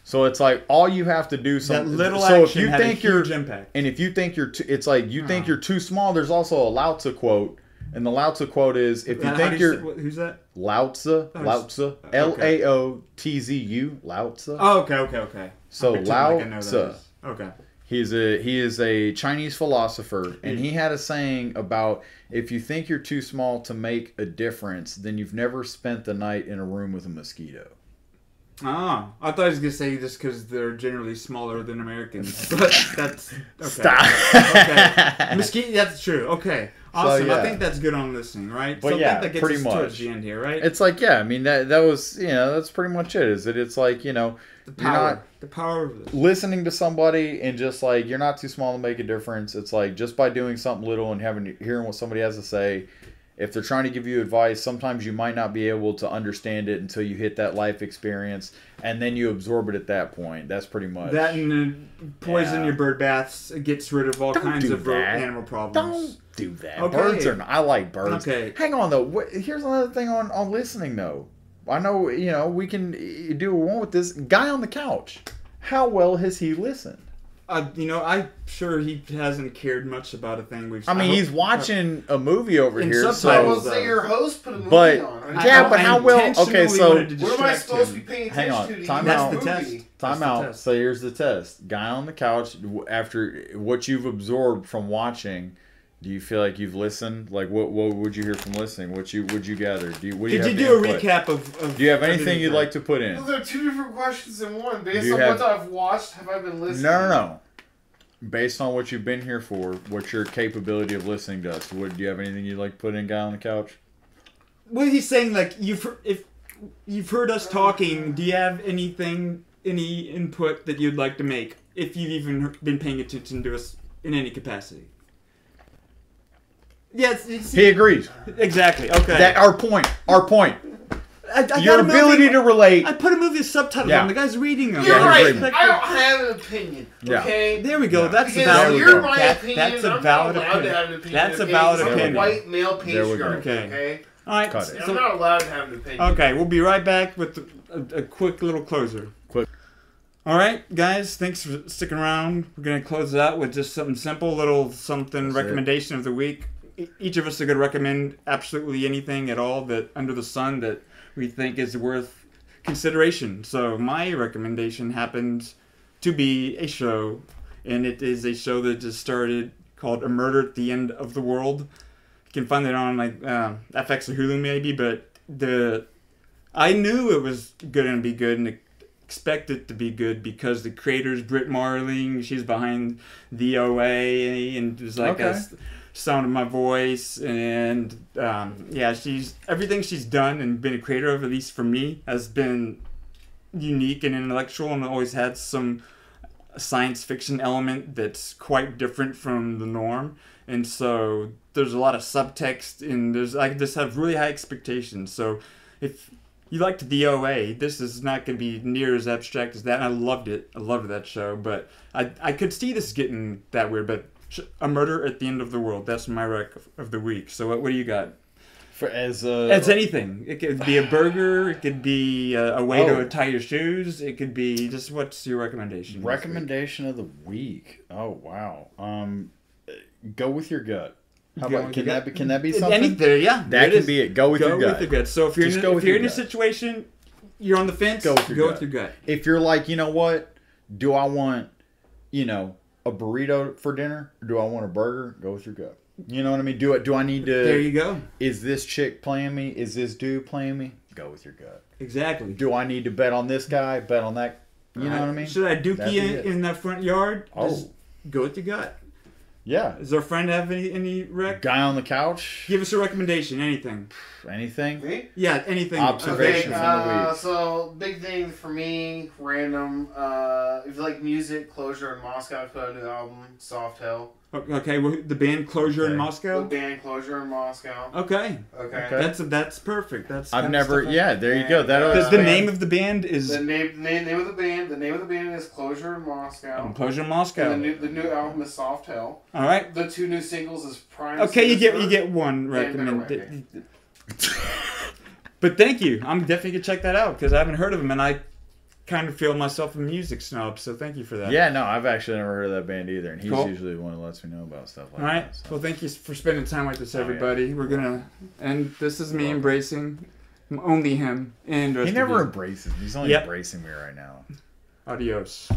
S1: So it's like all you have to do.
S2: That little
S1: so
S2: action had a huge impact.
S1: and if you think it's like you think you're too small. There's also a Lao Tzu quote, and the Lao Tzu quote is if you
S2: How
S1: think
S2: do
S1: you're
S2: who's that?
S1: Lao Tzu, Lao Tzu, Laotzu, Lao Tzu.
S2: Oh, okay.
S1: So
S2: I'll pretend
S1: Lao
S2: like I know that
S1: Tzu.
S2: is. Okay.
S1: He is a Chinese philosopher, and he had a saying about if you think you're too small to make a difference, then you've never spent the night in a room with a mosquito.
S2: Oh, I thought I was gonna say just because they're generally smaller than Americans, but that's okay.
S1: Stop.
S2: Okay, mosquito. That's true. Okay, awesome.
S1: yeah.
S2: I think that's good on listening, right?
S1: But
S2: so I
S1: yeah,
S2: think that gets
S1: pretty
S2: us
S1: much.
S2: towards the end here, right?
S1: It's like, yeah, I mean, that was, that's pretty much it. Is that it's like,
S2: the
S1: you're not
S2: power of this.
S1: listening to somebody and just like, you're not too small to make a difference. It's like just by doing something little and hearing what somebody has to say. If they're trying to give you advice, sometimes you might not be able to understand it until you hit that life experience, and then you absorb it at that point. That's pretty much
S2: That and poison your bird baths. It gets rid of all
S1: Don't
S2: kinds
S1: do
S2: of
S1: that.
S2: animal problems.
S1: Don't do that.
S2: Okay.
S1: Birds are. I like birds.
S2: Okay.
S1: Hang on though. Here's another thing on listening though. I know we can do what we want with this Guy on the Couch. How well has he listened?
S2: I'm sure he hasn't cared much about a thing we've.
S1: I mean, he's watching a movie over
S2: In
S1: here.
S2: subtitles,
S1: So,
S3: Well, say your host put a movie
S1: But-
S3: on.
S1: yeah, but how well? Okay,
S2: intentionally
S1: so
S2: wanted to
S3: What am I
S2: distract
S3: supposed to
S2: him.
S3: be paying
S1: Hang
S3: attention
S1: on,
S3: to?
S1: time
S2: That's
S1: out.
S2: the
S3: movie?
S2: test.
S1: time
S2: That's the
S1: out.
S2: test.
S1: So here's the test. Guy on the Couch. After what you've absorbed from watching, do you feel like you've listened? Like what would you hear from listening? Would you gather? What do you
S2: Did
S1: have
S2: you
S1: to
S2: do a
S1: input?
S2: recap of?
S1: Do you have anything
S2: everything
S1: you'd
S2: that-
S1: like to put in?
S3: Those are two different questions in one. Based
S1: You
S3: on
S1: have-
S3: what I've watched, have I been listening?
S1: No. Based on what you've been here for, what's your capability of listening to us? Do you have anything you'd like to put in, Guy on the Couch?
S2: Well, he's saying like if you've heard us talking, do you have any input that you'd like to make? If you've even been paying attention to us in any capacity. Yes,
S1: He agrees.
S2: exactly. Okay.
S1: That our point.
S2: I got
S1: Your
S2: a movie-
S1: ability to relate.
S2: I put a movie with subtitles
S1: Yeah.
S2: on. The guy's reading them.
S3: You're
S1: Yeah,
S3: right.
S1: agreement.
S3: I don't have an opinion.
S1: Yeah.
S3: Okay.
S2: There we go.
S1: Yeah.
S2: That's a
S3: Because
S2: valid.
S3: you're
S1: go.
S3: my opinion.
S2: That's a
S3: I'm
S2: valid
S3: not allowed
S2: opinion.
S3: to have an opinion.
S2: That's a
S3: okay?
S2: valid
S3: 'Cause I'm
S2: opinion.
S3: a white male
S1: There we go.
S3: patriarch.
S2: Okay.
S3: Okay.
S2: All right.
S1: Cut it.
S3: And I'm not allowed to have an opinion.
S2: Okay, we'll be right back with a quick little closer.
S1: Quick.
S2: All right, guys, thanks for sticking around. We're going to close it out with just something simple, little something
S1: That's
S2: recommendation of the week. Each of us are going to recommend absolutely anything at all that under the sun that we think is worth consideration. So my recommendation happens to be a show, and it is a show that just started called A Murder at the End of the World. You can find it on like FX or Hulu maybe, but I knew it was going to be good and expect it to be good because the creator's Britt Marling. She's behind the OA and there's like
S1: Okay.
S2: Sound of My Voice, and she's everything she's done and been a creator of, at least for me, has been unique and intellectual, and always had some science fiction element that's quite different from the norm. And so there's a lot of subtext, and I just have really high expectations. So if you liked the OA, this is not going to be near as abstract as that. I loved it. I loved that show, but I could see this getting that weird. But A Murder at the End of the World, that's my rec of the week. So what do you got?
S1: As
S2: anything. It could be a burger. It could be a way
S1: Oh.
S2: to tie your shoes. It could be just what's your recommendation?
S1: recommendation of the week. Oh wow. Go with your gut. How
S2: Go
S1: about
S2: with
S1: can
S2: your
S1: that
S2: gut.
S1: be something?
S2: Anything, yeah.
S1: That
S2: it
S1: can
S2: is.
S1: be it. Go with your gut.
S2: With your gut. So if you're
S1: Just
S2: in,
S1: go
S2: if
S1: with
S2: you're
S1: your
S2: in a
S1: gut.
S2: situation, you're on the fence.
S1: Go with your gut.
S2: with your gut.
S1: If you're like, you know what? Do I want, a burrito for dinner? Or do I want a burger? Go with your gut. You know what I mean? Do I need to?
S2: There you go.
S1: Is this chick playing me? Is this dude playing me? Go with your gut.
S2: Exactly.
S1: Do I need to bet on this guy? Bet on that? You know what I mean?
S2: Should I dookie
S1: That'd be it.
S2: in that front yard?
S1: Oh.
S2: Just go with your gut.
S1: Yeah.
S2: Does our friend have any rec?
S1: Guy on the couch?
S2: Give us a recommendation. Anything.
S1: Anything?
S3: Me?
S2: Yeah, anything.
S1: Observation.
S3: Okay,
S1: from the week.
S3: so big thing for me, random. If you like music, Closure in Moscow put out a new album, Soft Hell.
S2: Okay, well, the band Closure in
S1: Okay.
S3: The
S2: Moscow.
S3: band Closure in Moscow.
S2: Okay,
S3: Okay.
S2: that's perfect. That's
S1: I've
S2: kind of
S1: never.
S2: stuff
S1: Yeah, there you go.
S3: And,
S1: That
S2: The name of the band is
S3: The name of the band is Closure in Moscow.
S2: Closure in Moscow.
S3: And the new album is Soft Hell.
S2: All right.
S3: The 2 new singles is Prime.
S2: Okay, you
S3: Sinister.
S2: get one
S3: Yeah, better
S2: recommend. But thank you. I'm definitely gonna check that out because I haven't heard of him, and I kind of feel myself a music snob. So thank you for that.
S1: Yeah, no, I've actually never heard of that band either, and he's
S2: Cool.
S1: usually the one who lets me know about stuff like
S2: All right.
S1: that. So.
S2: Well, thank you for spending time with us,
S1: Oh, yeah.
S2: everybody. We're gonna, and this is me
S1: Welcome.
S2: embracing only him and rest
S1: He
S2: of
S1: never
S2: you.
S1: embraces me. He's only
S2: Yep.
S1: embracing me right now.
S2: Adios.